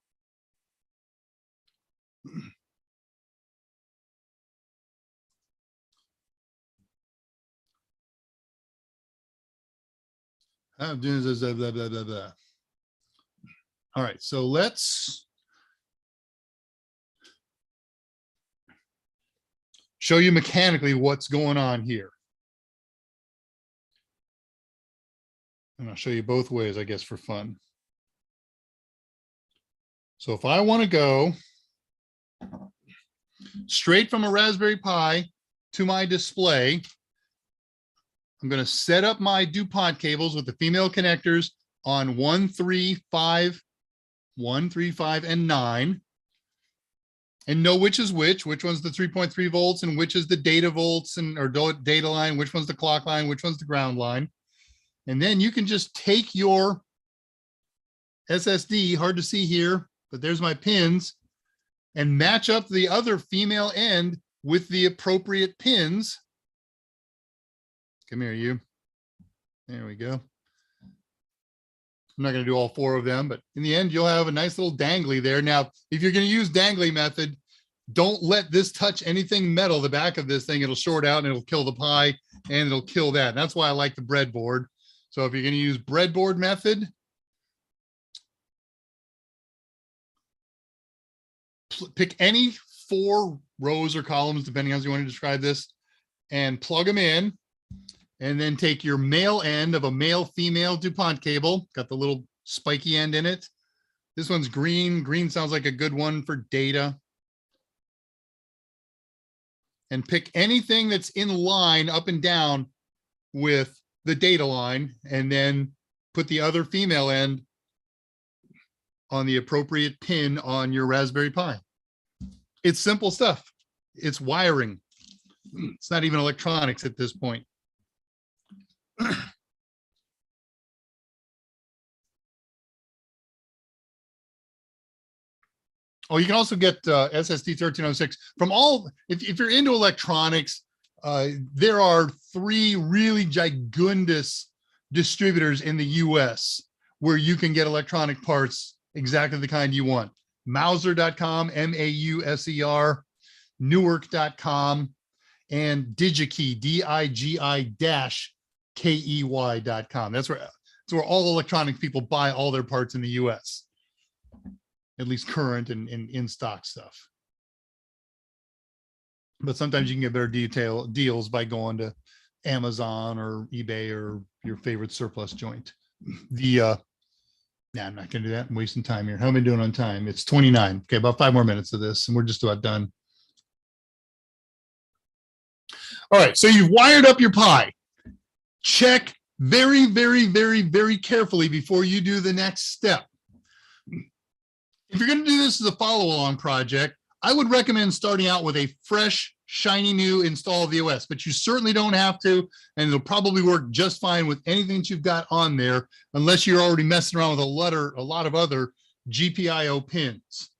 I'm doing this, blah, blah, blah, blah, blah. All right, so let's show you mechanically what's going on here. And I'll show you both ways, I guess, for fun. So if I want to go straight from a Raspberry Pi to my display, I'm going to set up my DuPont cables with the female connectors on 1, 3, 5, 1, 3, 5, and 9. And know which is which one's the 3.3 volts and which is the data volts and or data line, which one's the clock line, which one's the ground line. And then you can just take your SSD, hard to see here, but there's my pins, and match up the other female end with the appropriate pins. Come here, you. There we go. I'm not going to do all 4 of them, but in the end, you'll have a nice little dangly there. Now, if you're going to use dangly method, don't let this touch anything metal, the back of this thing. It'll short out and it'll kill the Pi and it'll kill that. And that's why I like the breadboard. So if you're going to use breadboard method, pick any 4 rows or columns, depending on how you want to describe this, and plug them in. And then take your male end of a male-female DuPont cable, got the little spiky end in it. This one's green. Green sounds like a good one for data. And pick anything that's in line up and down with the data line, and then put the other female end on the appropriate pin on your Raspberry Pi. It's simple stuff. It's wiring. It's not even electronics at this point. Oh, you can also get SSD 1306 from all, if you're into electronics, there are 3 really gigundous distributors in the US where you can get electronic parts exactly the kind you want. Mauser.com, M-A-U-S-E-R, Newark.com, and DigiKey, DIGI-KEY.com. That's where all electronic people buy all their parts in the US, at least current and in stock stuff. but sometimes you can get better deals by going to Amazon or eBay or your favorite surplus joint. I'm not going to do that. I'm wasting time here. How am I doing on time? It's 29. Okay, about 5 more minutes of this, and we're just about done. All right, so you've wired up your Pi. Check very, very, very, very carefully before you do the next step. If you're going to do this as a follow-along project, I would recommend starting out with a fresh, shiny new install of the OS, but you certainly don't have to, and it'll probably work just fine with anything that you've got on there, unless you're already messing around with a lot of other GPIO pins.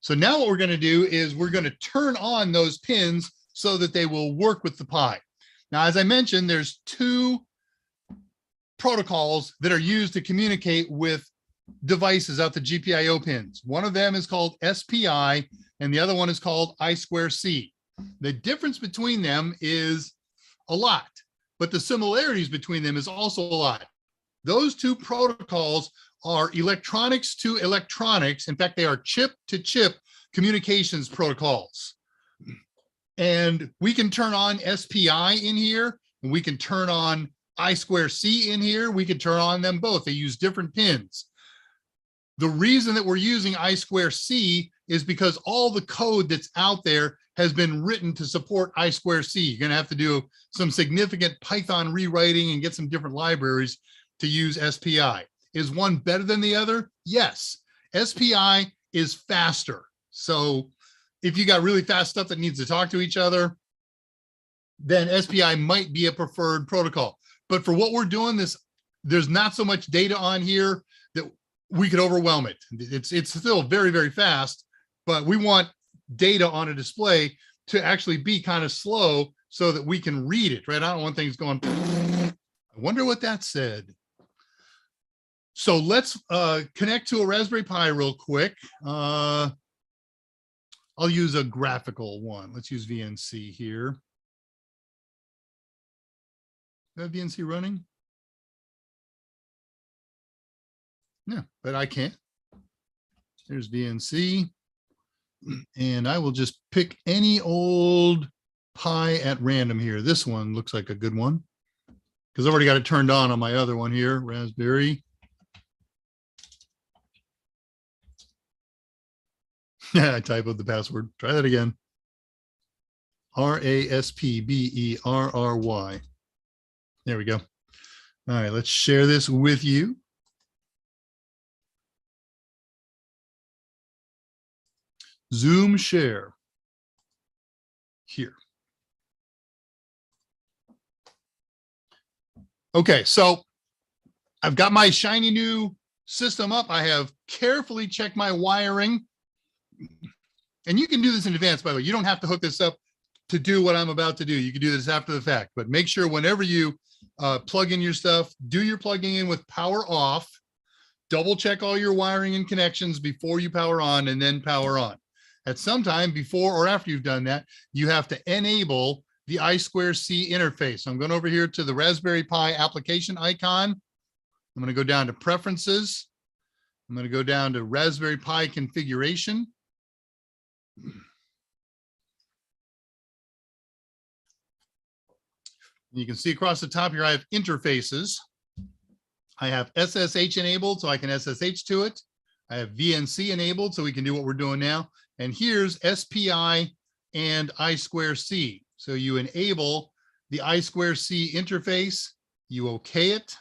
So now what we're going to do is we're going to turn on those pins so that they will work with the Pi. Now, as I mentioned, there's 2 protocols that are used to communicate with devices out the GPIO pins. One of them is called SPI, and the other one is called I2C. The difference between them is a lot, but the similarities between them is also a lot. Those 2 protocols are electronics to electronics. In fact, they are chip-to-chip communications protocols. And we can turn on SPI in here, and we can turn on I2C in here. We can turn on them both. They use different pins. The reason that we're using I2C is because all the code that's out there has been written to support I2C. You're going to have to do some significant Python rewriting and get some different libraries to use SPI. Is one better than the other? Yes. SPI is faster. So if you got really fast stuff that needs to talk to each other, then SPI might be a preferred protocol. But for what we're doing, there's not so much data on here that we could overwhelm it. It's still very, very fast, but we want data on a display to actually be kind of slow so that we can read it, right? I don't want things going, I wonder what that said. So let's connect to a Raspberry Pi real quick. I'll use a graphical one. Let's use VNC here. Is that VNC running? Yeah, but I can't. There's VNC. And I will just pick any old Pi at random here. This one looks like a good one because I've already got it turned on my other one here, Raspberry. Yeah, I typoed the password. Try that again. RASPBERRY. There we go. All right, let's share this with you. Zoom share here. Okay, so I've got my shiny new system up. I have carefully checked my wiring. And you can do this in advance, by the way. You don't have to hook this up to do what I'm about to do. You can do this after the fact, but make sure whenever you plug in your stuff, do your plugging in with power off, double check all your wiring and connections before you power on and then power on. At some time before or after you've done that, you have to enable the I2C interface. So I'm going over here to the Raspberry Pi application icon. I'm going to go down to preferences. I'm going to go down to Raspberry Pi configuration. You can see across the top here, I have interfaces. I have SSH enabled, so I can SSH to it. I have VNC enabled, so we can do what we're doing now. And here's SPI and I2C. So you enable the I2C interface, you okay it.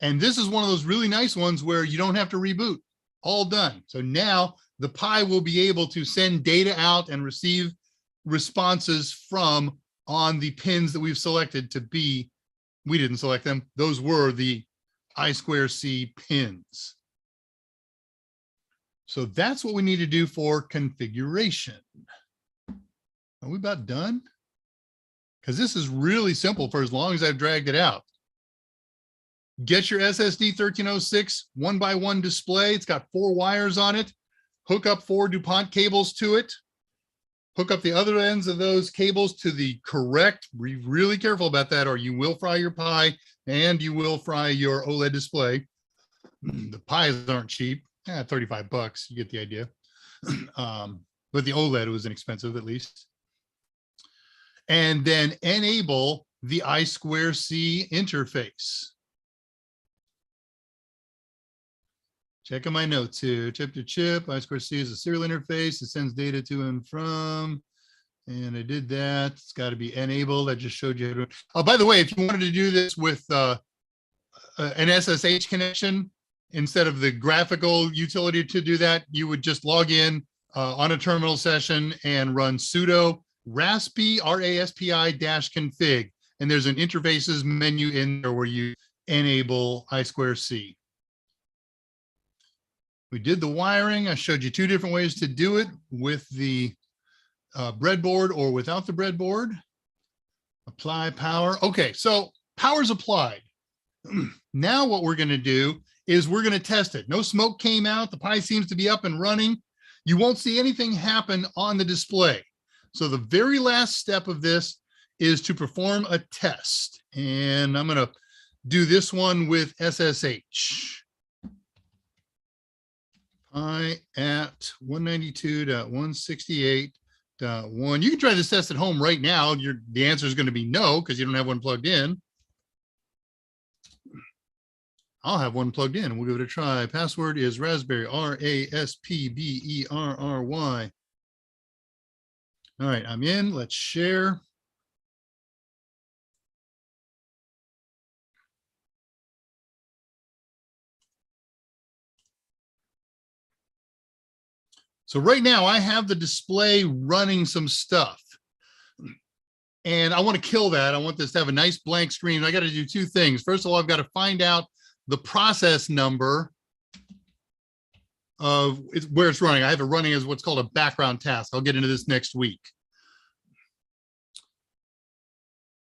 And this is one of those really nice ones where you don't have to reboot. All done. So now the Pi will be able to send data out and receive responses from on the pins that we've selected to be, we didn't select them. Those were the I2C pins. So that's what we need to do for configuration. Are we about done? Because this is really simple for as long as I've dragged it out. Get your SSD 1306 1x1 display. It's got 4 wires on it. Hook up 4 DuPont cables to it. Hook up the other ends of those cables to the correct, be really careful about that, or you will fry your Pi and you will fry your OLED display. The Pis aren't cheap. 35 bucks, you get the idea. But With the OLED, it was inexpensive at least. And then enable the I2C interface. Checking my notes here. Chip to chip, I2C is a serial interface. It sends data to and from. And I did that. It's got to be enabled. I just showed you. Oh, by the way, if you wanted to do this with an SSH connection, instead of the graphical utility to do that, you would just log in on a terminal session and run sudo raspi, raspi-config. And there's an interfaces menu in there where you enable I2C. We did the wiring. I showed you two different ways to do it with the breadboard or without the breadboard. Apply power. Okay, so power's applied. Now what we're going to do is we're going to test it. No smoke came out. The Pi seems to be up and running. You won't see anything happen on the display. So the very last step of this is to perform a test. And I'm going to do this one with SSH. Pi at 192.168.1. You can try this test at home right now. The answer is going to be no, because you don't have one plugged in. I'll have one plugged in. We'll give it a try. Password is raspberry, RASPBERRY. All right, I'm in. Let's share. So right now I have the display running some stuff. And I want to kill that. I want this to have a nice blank screen. I got to do two things. First of all, I've got to find out the process number of where it's running. I have it running as what's called a background task. I'll get into this next week.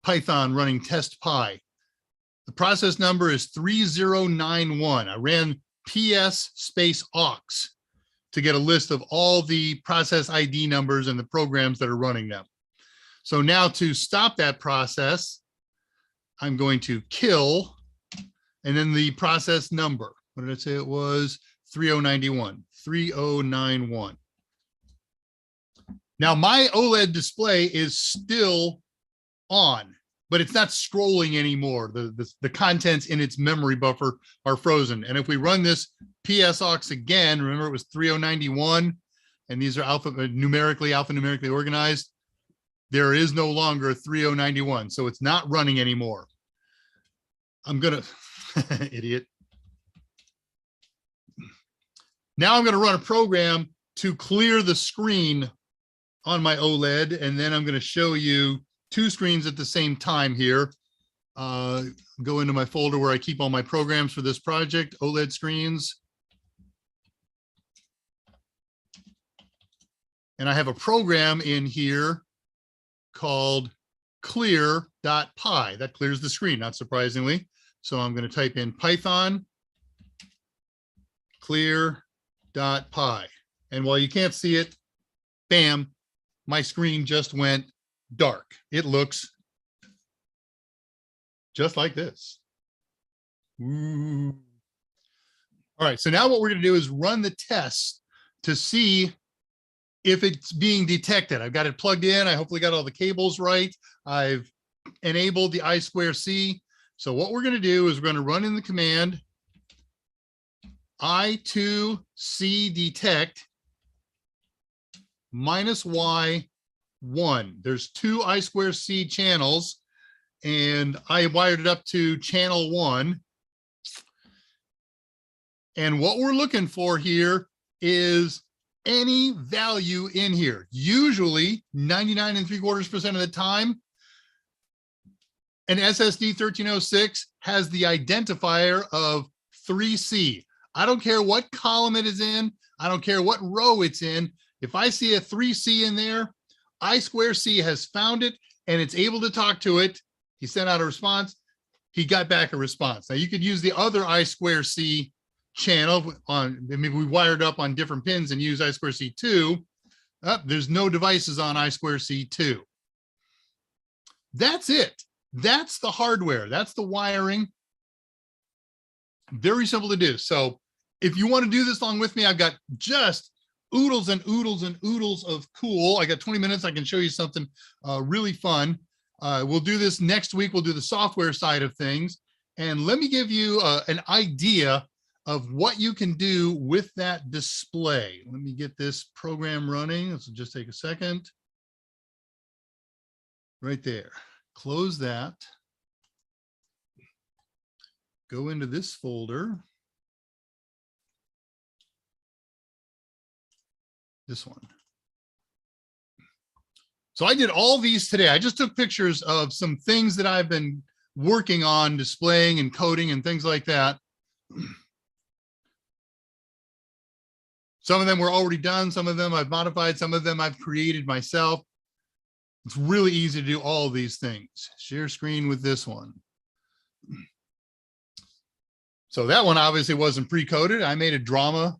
Python running test Pi. The process number is 3091. I ran PS space aux to get a list of all the process ID numbers and the programs that are running them. So now to stop that process, I'm going to kill, and then the process number. What did I say it was? 3091, 3091. Now my OLED display is still on, but it's not scrolling anymore. The contents in its memory buffer are frozen. And if we run this PSOX again, remember it was 3091, and these are alphanumerically organized. There is no longer 3091, so it's not running anymore. I'm gonna, idiot. Now I'm gonna run a program to clear the screen on my OLED, and then I'm gonna show you two screens at the same time here. Go into my folder where I keep all my programs for this project, OLED screens. And I have a program in here called clear.py. That clears the screen, not surprisingly. So I'm going to type in Python clear.py. And while you can't see it, bam, my screen just went dark. It looks just like this. Ooh. All right, so now what we're going to do is run the test to see if it's being detected. I've got it plugged in. I hopefully got all the cables right. I've enabled the I2C. So what we're going to do is we're going to run in the command I2C detect -Y1. There's two I2C channels, and I wired it up to channel 1. And what we're looking for here is any value in here. Usually 99.75% of the time, an SSD 1306 has the identifier of 3C. I don't care what column it is in. I don't care what row it's in. If I see a 3C in there, I2C has found it and it's able to talk to it. He sent out a response. He got back a response. Now you could use the other I2C channel on, I mean, we wired up on different pins and use I2C2. There's no devices on I2C2. That's it. That's the hardware. That's the wiring. Very simple to do. So if you want to do this along with me, I've got just oodles and oodles and oodles of cool. I got 20 minutes. I can show you something really fun. We'll do this next week. We'll do the software side of things. And let me give you an idea of what you can do with that display. Let me get this program running. This will just take a second. Right there. Close that. Go into this folder. This one. So I did all these today. I just took pictures of some things that I've been working on displaying and coding and things like that. Some of them were already done. Some of them I've modified. Some of them I've created myself. It's really easy to do all of these things. Share screen with this one. So that one obviously wasn't pre-coded. I made a drama.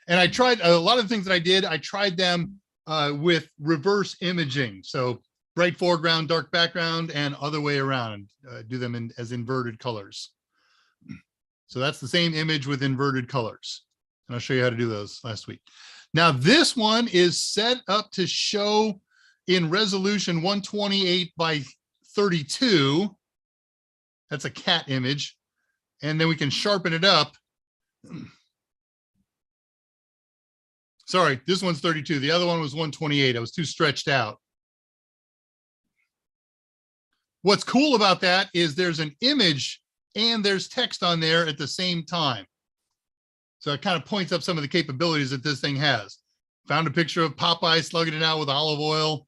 And I tried a lot of the things that I did. I tried them with reverse imaging. So bright foreground, dark background, and other way around. Do them as inverted colors. So that's the same image with inverted colors. And I'll show you how to do those last week. Now this one is set up to show in resolution 128 by 32. That's a cat image. And then we can sharpen it up. Sorry, this one's 32. The other one was 128. I was too stretched out. What's cool about that is there's an image and there's text on there at the same time. So it kind of points up some of the capabilities that this thing has. Found a picture of Popeye slugging it out with olive oil.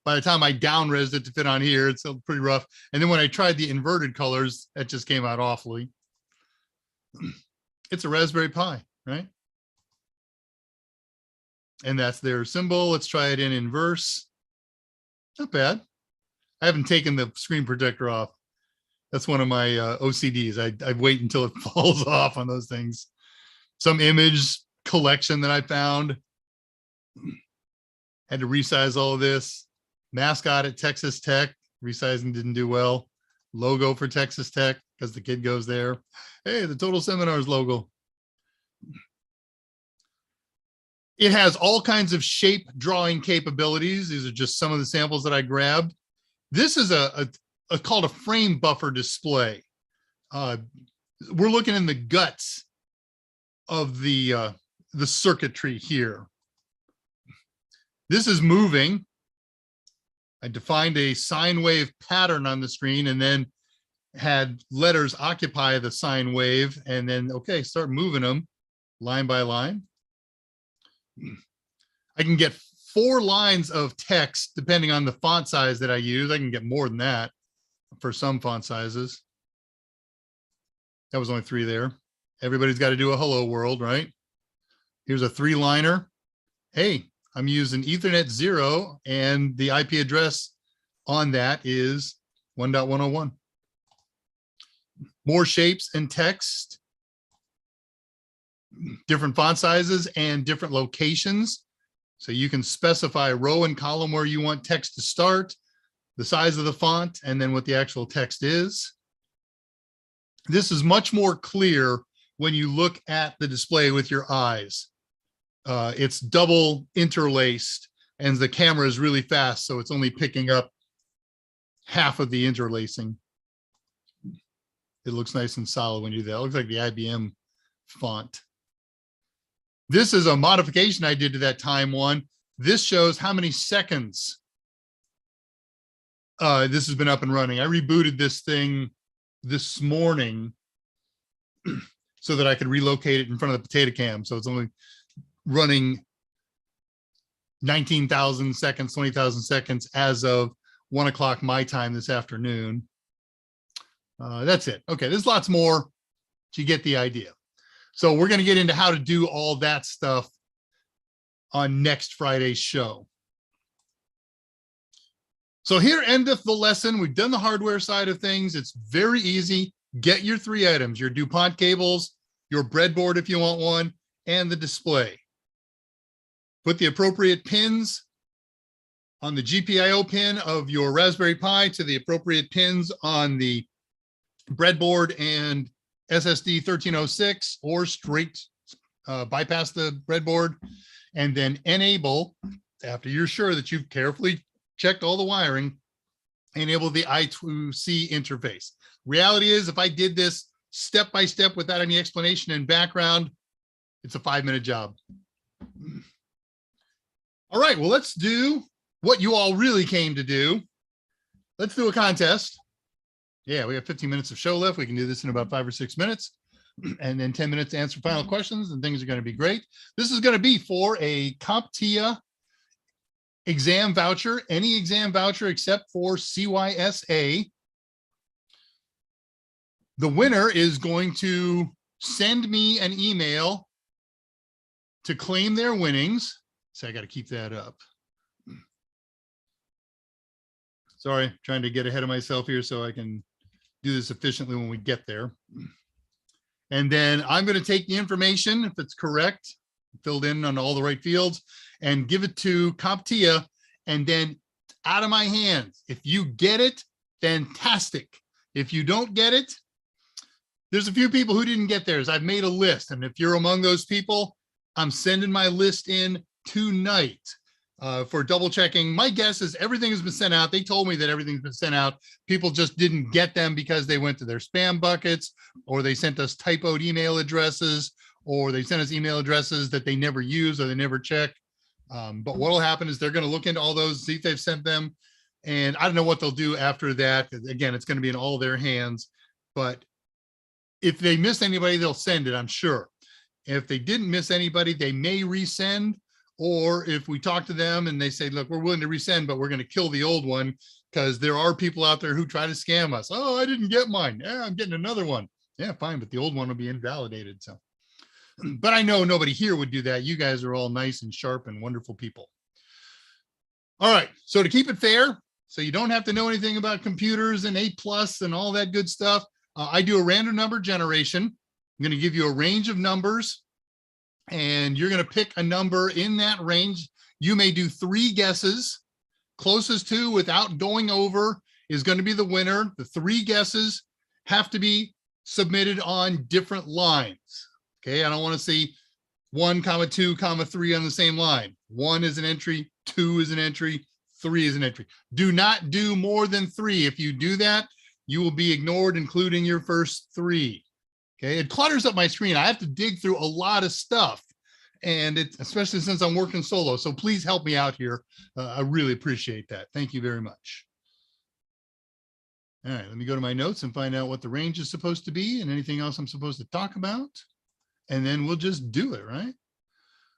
By the time I down-resed it to fit on here, it's pretty rough. And then when I tried the inverted colors, that just came out awfully. It's a Raspberry Pi, right? And that's their symbol. Let's try it in inverse. Not bad. I haven't taken the screen protector off. That's one of my OCDs. I wait until it falls off on those things. Some image collection that I found. Had to resize all of this. Mascot at Texas Tech. Resizing didn't do well. Logo for Texas Tech because the kid goes there. Hey, the Total Seminars logo. It has all kinds of shape drawing capabilities. These are just some of the samples that I grabbed. This is called a frame buffer display. We're looking in the guts of the circuitry here. This is moving. I defined a sine wave pattern on the screen and then had letters occupy the sine wave and then, okay, start moving them line by line. I can get 4 lines of text depending on the font size that I use. I can get more than that for some font sizes. That was only 3 there. Everybody's got to do a hello world, right? Here's a 3-liner. Hey, I'm using Ethernet 0 and the IP address on that is 1.101. More shapes and text, different font sizes and different locations. So you can specify row and column where you want text to start, the size of the font, and then what the actual text is. This is much more clear when you look at the display with your eyes. It's double interlaced and the camera is really fast, so it's only picking up half of the interlacing. It looks nice and solid when you do that. It looks like the IBM font. This is a modification I did to that time one. This shows how many seconds this has been up and running. I rebooted this thing this morning so that I could relocate it in front of the potato cam. So it's only running 19,000 seconds, 20,000 seconds as of 1 o'clock my time this afternoon. That's it. Okay, there's lots more, but you get the idea. So we're going to get into how to do all that stuff on next Friday's show. So here endeth the lesson. We've done the hardware side of things. It's very easy. Get your 3 items, your DuPont cables, your breadboard if you want one, and the display. Put the appropriate pins on the GPIO pin of your Raspberry Pi to the appropriate pins on the breadboard and SSD 1306, or straight bypass the breadboard and then enable, after you're sure that you've carefully checked all the wiring, enable the I2C interface. Reality is, if I did this step by step without any explanation and background, it's a 5-minute job. All right, well, let's do what you all really came to do. Let's do a contest. Yeah, we have 15 minutes of show left. We can do this in about 5 or 6 minutes, and then 10 minutes to answer final questions, and things are going to be great. This is going to be for a CompTIA exam voucher, any exam voucher except for CYSA. The winner is going to send me an email to claim their winnings. So I got to keep that up. Sorry, trying to get ahead of myself here so I can do this efficiently when we get there. And then I'm going to take the information, if it's correct, filled in on all the right fields, and give it to CompTIA, and then out of my hands. If you get it, fantastic. If you don't get it, there's a few people who didn't get theirs. I've made a list, and if you're among those people, I'm sending my list in tonight for double checking. My guess is everything has been sent out. They told me that everything's been sent out. People just didn't get them because they went to their spam buckets, or they sent us typoed email addresses, or they sent us email addresses that they never use or they never check. But what will happen is they're going to look into all those, see if they've sent them. And I don't know what they'll do after that. Again, it's going to be in all their hands. But if they miss anybody, they'll send it, I'm sure. If they didn't miss anybody, they may resend. Or if we talk to them and they say, look, we're willing to resend, but we're going to kill the old one, because there are people out there who try to scam us. Oh, I didn't get mine. Yeah, I'm getting another one. Yeah, fine, but the old one will be invalidated. So, but I know nobody here would do that. You guys are all nice and sharp and wonderful people. All right, so to keep it fair, so you don't have to know anything about computers and A+ and all that good stuff, I do a random number generation. I'm going to give you a range of numbers, and you're going to pick a number in that range. You may do 3 guesses. Closest to without going over is going to be the winner. The 3 guesses have to be submitted on different lines. Okay, I don't want to see 1, 2, 3 on the same line. 1 is an entry, 2 is an entry, 3 is an entry. Do not do more than 3. If you do that, you will be ignored, including your first 3. Okay, it clutters up my screen. I have to dig through a lot of stuff, and it's especially since I'm working solo. So please help me out here. I really appreciate that. Thank you very much. All right, let me go to my notes and find out what the range is supposed to be and anything else I'm supposed to talk about. And then we'll just do it, right?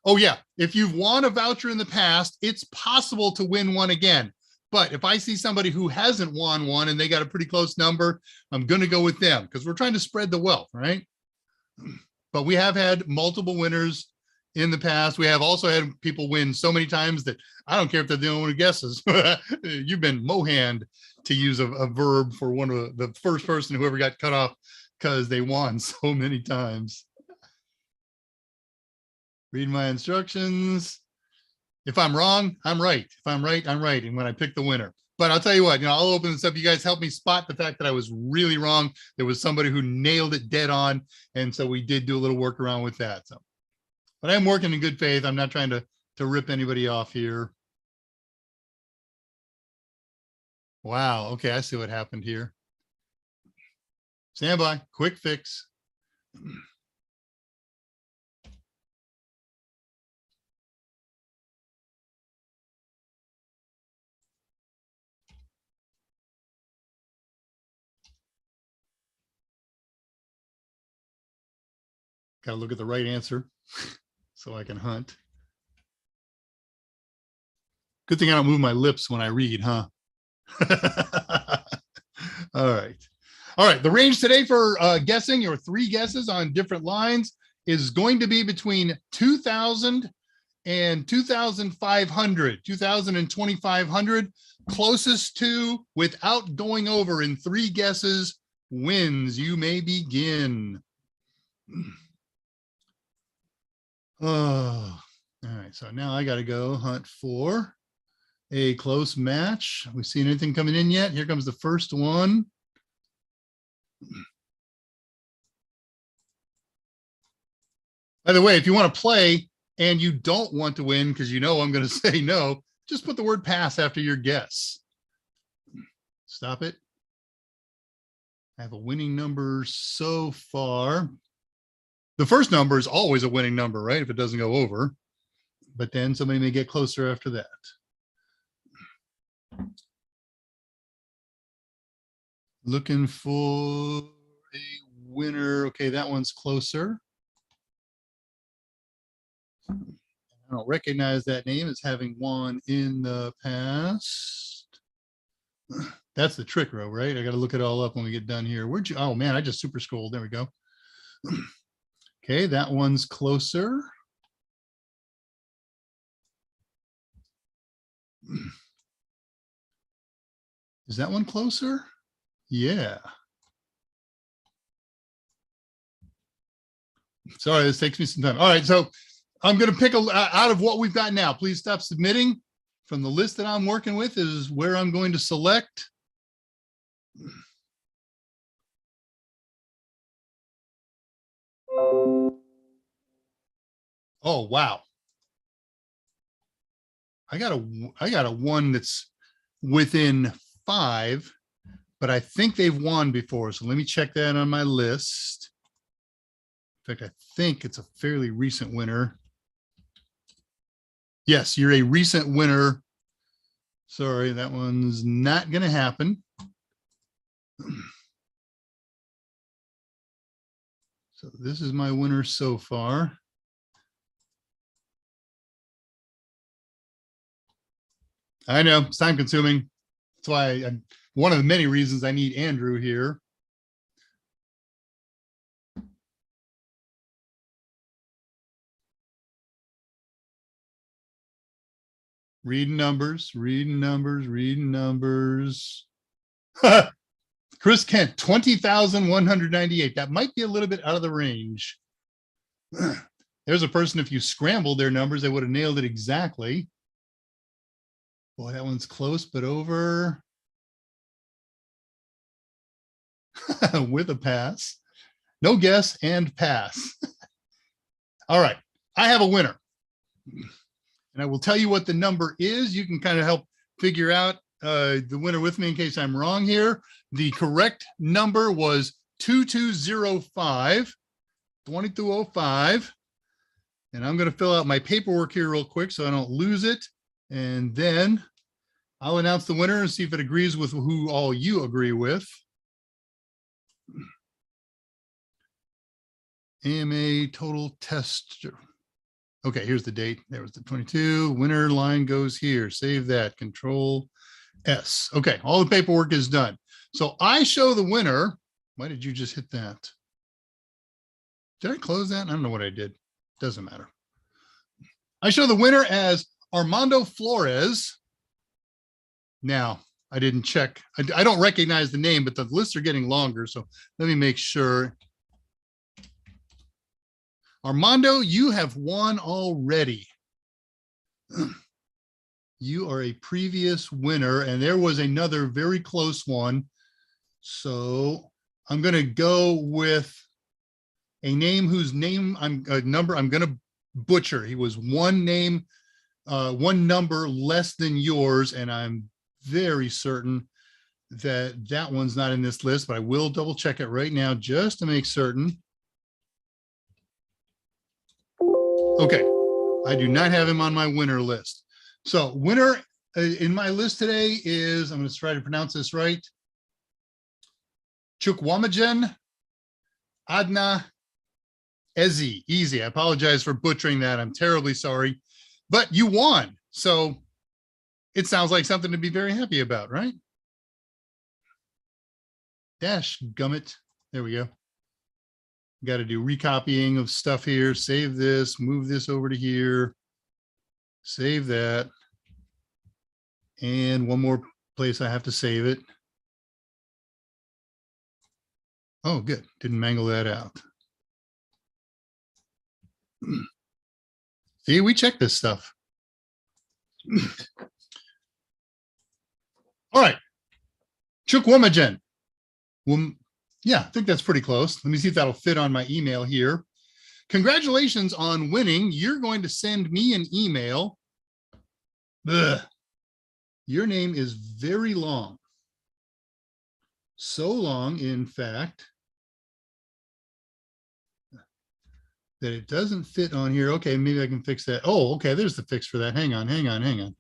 Oh yeah, if you've won a voucher in the past, it's possible to win one again. But if I see somebody who hasn't won one and they got a pretty close number, I'm going to go with them, because we're trying to spread the wealth, right? But we have had multiple winners in the past. We have also had people win so many times that I don't care if they're the only one who guesses. You've been mohand, to use a verb, for one of the first person who ever got cut off because they won so many times. Read my instructions. If I'm wrong, I'm right. If I'm right, I'm right. And when I pick the winner. But I'll tell you what, I'll open this up. You guys help me spot the fact that I was really wrong. There was somebody who nailed it dead on. And so we did do a little workaround with that. So, but I'm working in good faith. I'm not trying to rip anybody off here. Wow. Okay. I see what happened here. Stand by. Quick fix. Got to look at the right answer so I can hunt. Good thing I don't move my lips when I read, huh? All right. All right. The range today for guessing, your 3 guesses on different lines, is going to be between 2,000 and 2,500, 2,000 and 2,500. Closest to, without going over in 3 guesses, wins. You may begin. Oh, all right. So now I got to go hunt for a close match. We seen anything coming in yet? Here comes the first one. By the way, if you want to play, and you don't want to win because you know I'm going to say no, just put the word pass after your guess. Stop it. I have a winning number so far. The first number is always a winning number, right? If it doesn't go over, but then somebody may get closer after that. Looking for a winner. Okay, that one's closer. I don't recognize that name as having won in the past. That's the trick row, right? I got to look it all up when we get done here. Where'd you? Oh man, I just super scrolled. There we go. Okay, that one's closer. Is that one closer? Yeah. Sorry, this takes me some time. All right, so I'm going to pick out of what we've got now. Please stop submitting. From the list that I'm working with is where I'm going to select. Oh, wow. I got a one that's within 5, but I think they've won before. So let me check that on my list. In fact, I think it's a fairly recent winner. Yes, you're a recent winner. Sorry, that one's not going to happen. So this is my winner so far. I know it's time consuming. That's why one of the many reasons I need Andrew here. Reading numbers, reading numbers, reading numbers. Chris Kent, 20,198. That might be a little bit out of the range. There's a person, if you scrambled their numbers, they would have nailed it exactly. Boy, that one's close, but over. With a pass. No guess and pass. All right, I have a winner. And I will tell you what the number is. You can kind of help figure out the winner with me in case I'm wrong here. The correct number was 2205, 2205. And I'm going to fill out my paperwork here real quick so I don't lose it. And then I'll announce the winner and see if it agrees with who all you agree with. AMA total test. Okay, here's the date. There was the 22. Winner line goes here. Save that. Control S. Okay, all the paperwork is done. So I show the winner. Why did you just hit that? Did I close that? I don't know what I did. Doesn't matter. I show the winner as Armando Flores. Now, I didn't check. I don't recognize the name, but the lists are getting longer. So let me make sure. Armando, you have won already. You are a previous winner, and there was another very close one. So I'm going to go with a name whose name I'm going to butcher. He was one name, one number less than yours, and I'm very certain that that one's not in this list, but I will double check it right now just to make certain. Okay, I do not have him on my winner list. So winner in my list today is, I'm going to try to pronounce this right, Chukwuemeka Adna Ezi. Easy. I apologize for butchering that. I'm terribly sorry, but you won. So it sounds like something to be very happy about, right? Dash gummit. There we go. Got to do recopying of stuff here. Save this, move this over to here. Save that. And one more place I have to save it. Oh, good. Didn't mangle that out. See, we check this stuff. All right. Chukwuemeka. Yeah, I think that's pretty close. Let me see if that'll fit on my email here. Congratulations on winning. You're going to send me an email. Ugh. Your name is very long. So long, in fact, that it doesn't fit on here. Okay, maybe I can fix that. Oh, okay, there's the fix for that. Hang on.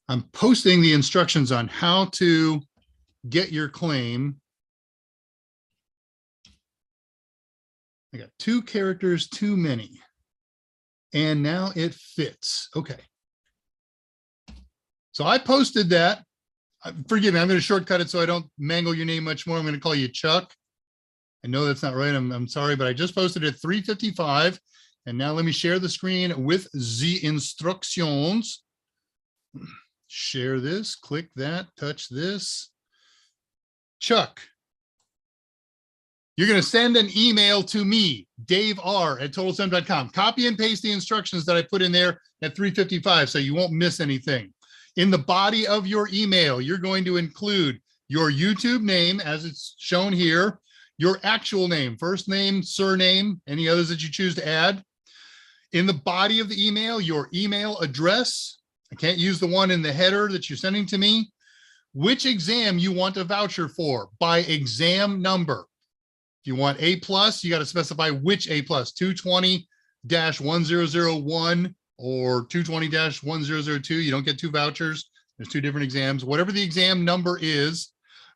I'm posting the instructions on how to get your claim. I got 2 characters too many. And now it fits. Okay. So I posted that. Forgive me, I'm going to shortcut it so I don't mangle your name much more. I'm going to call you Chuck. I know that's not right. I'm sorry, but I just posted it at 3:55. And now let me share the screen with the instructions. Share this, click that, touch this. Chuck, you're going to send an email to me, Dave R at totalsum.com. Copy and paste the instructions that I put in there at 3:55 so you won't miss anything. In the body of your email, you're going to include your YouTube name as it's shown here, your actual name, first name, surname, any others that you choose to add. In the body of the email, your email address. I can't use the one in the header that you're sending to me. Which exam you want a voucher for by exam number. If you want A+, you got to specify which A+, 220-1001 or 220-1002. You don't get 2 vouchers. There's 2 different exams. Whatever the exam number is,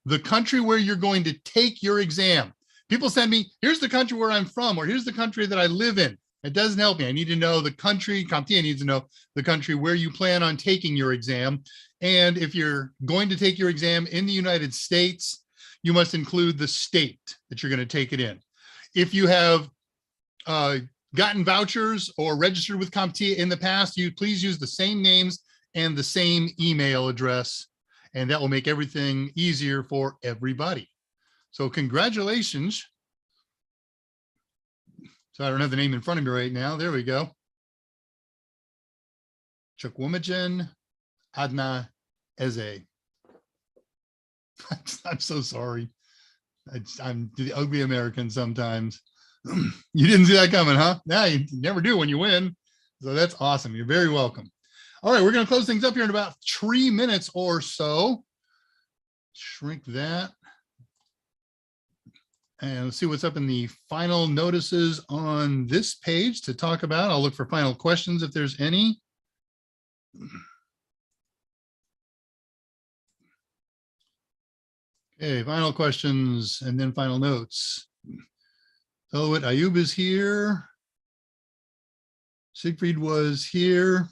the country where you're going to take your exam. People send me, here's the country where I'm from, or here's the country that I live in. It doesn't help me. I need to know the country, CompTIA needs to know the country where you plan on taking your exam. And if you're going to take your exam in the United States, you must include the state that you're going to take it in. If you have gotten vouchers or registered with CompTIA in the past, you please use the same names and the same email address, and that will make everything easier for everybody. So congratulations. So I don't have the name in front of me right now. There we go. Chukwumajan Adna Eze. I'm so sorry. I'm the ugly American sometimes. You didn't see that coming, huh? Nah, you never do when you win. So that's awesome. You're very welcome. All right, we're going to close things up here in about 3 minutes or so. Shrink that. And let's see what's up in the final notices on this page to talk about. I'll look for final questions if there's any. Okay, final questions and then final notes. Elwood Ayub is here. Siegfried was here.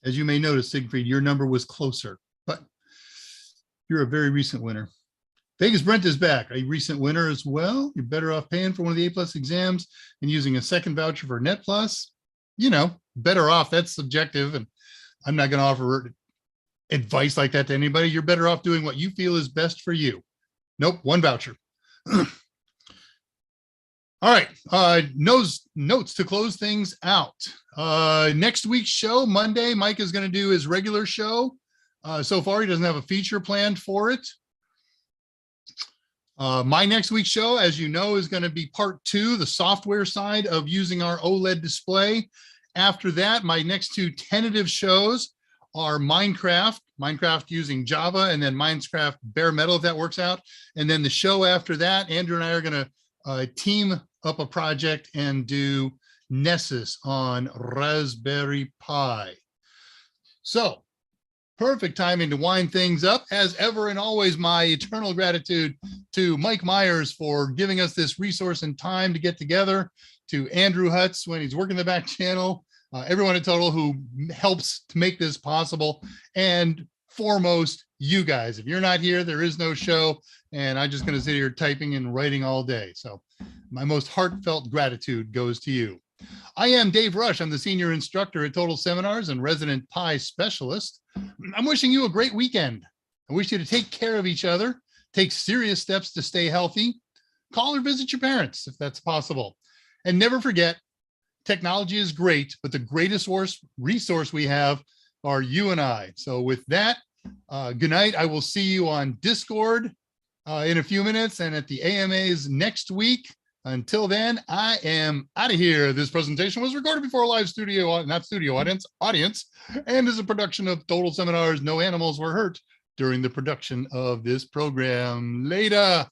As you may notice, Siegfried, your number was closer, but you're a very recent winner. Vegas Brent is back, a recent winner as well. You're better off paying for one of the A+ exams and using a second voucher for Net Plus. You know, better off, that's subjective, and I'm not going to offer advice like that to anybody. You're better off doing what you feel is best for you. Nope, 1 voucher. All right, notes to close things out. Next week's show, Monday, Mike is going to do his regular show. So far, he doesn't have a feature planned for it. My next week's show, as you know, is going to be part 2, the software side of using our OLED display. After that, my next 2 tentative shows are Minecraft using Java, and then Minecraft bare metal, if that works out. And then the show after that, Andrew and I are going to team up a project and do Nessus on Raspberry Pi. So perfect timing to wind things up. As ever and always, my eternal gratitude to Mike Myers for giving us this resource and time to get together, to Andrew Hutz when he's working the back channel, everyone at Total who helps to make this possible, and foremost, you guys. If you're not here, there is no show, and I'm just going to sit here typing and writing all day. So my most heartfelt gratitude goes to you. I am Dave Rush. I'm the senior instructor at Total Seminars and resident Pi specialist. I'm wishing you a great weekend. I wish you to take care of each other, take serious steps to stay healthy, call or visit your parents if that's possible. And never forget, technology is great, but the greatest resource we have are you and I. So with that, good night. I will see you on Discord in a few minutes and at the AMAs next week. Until then, I am out of here. This presentation was recorded before a live studio, not studio audience, and is a production of Total Seminars. No animals were hurt during the production of this program. Later.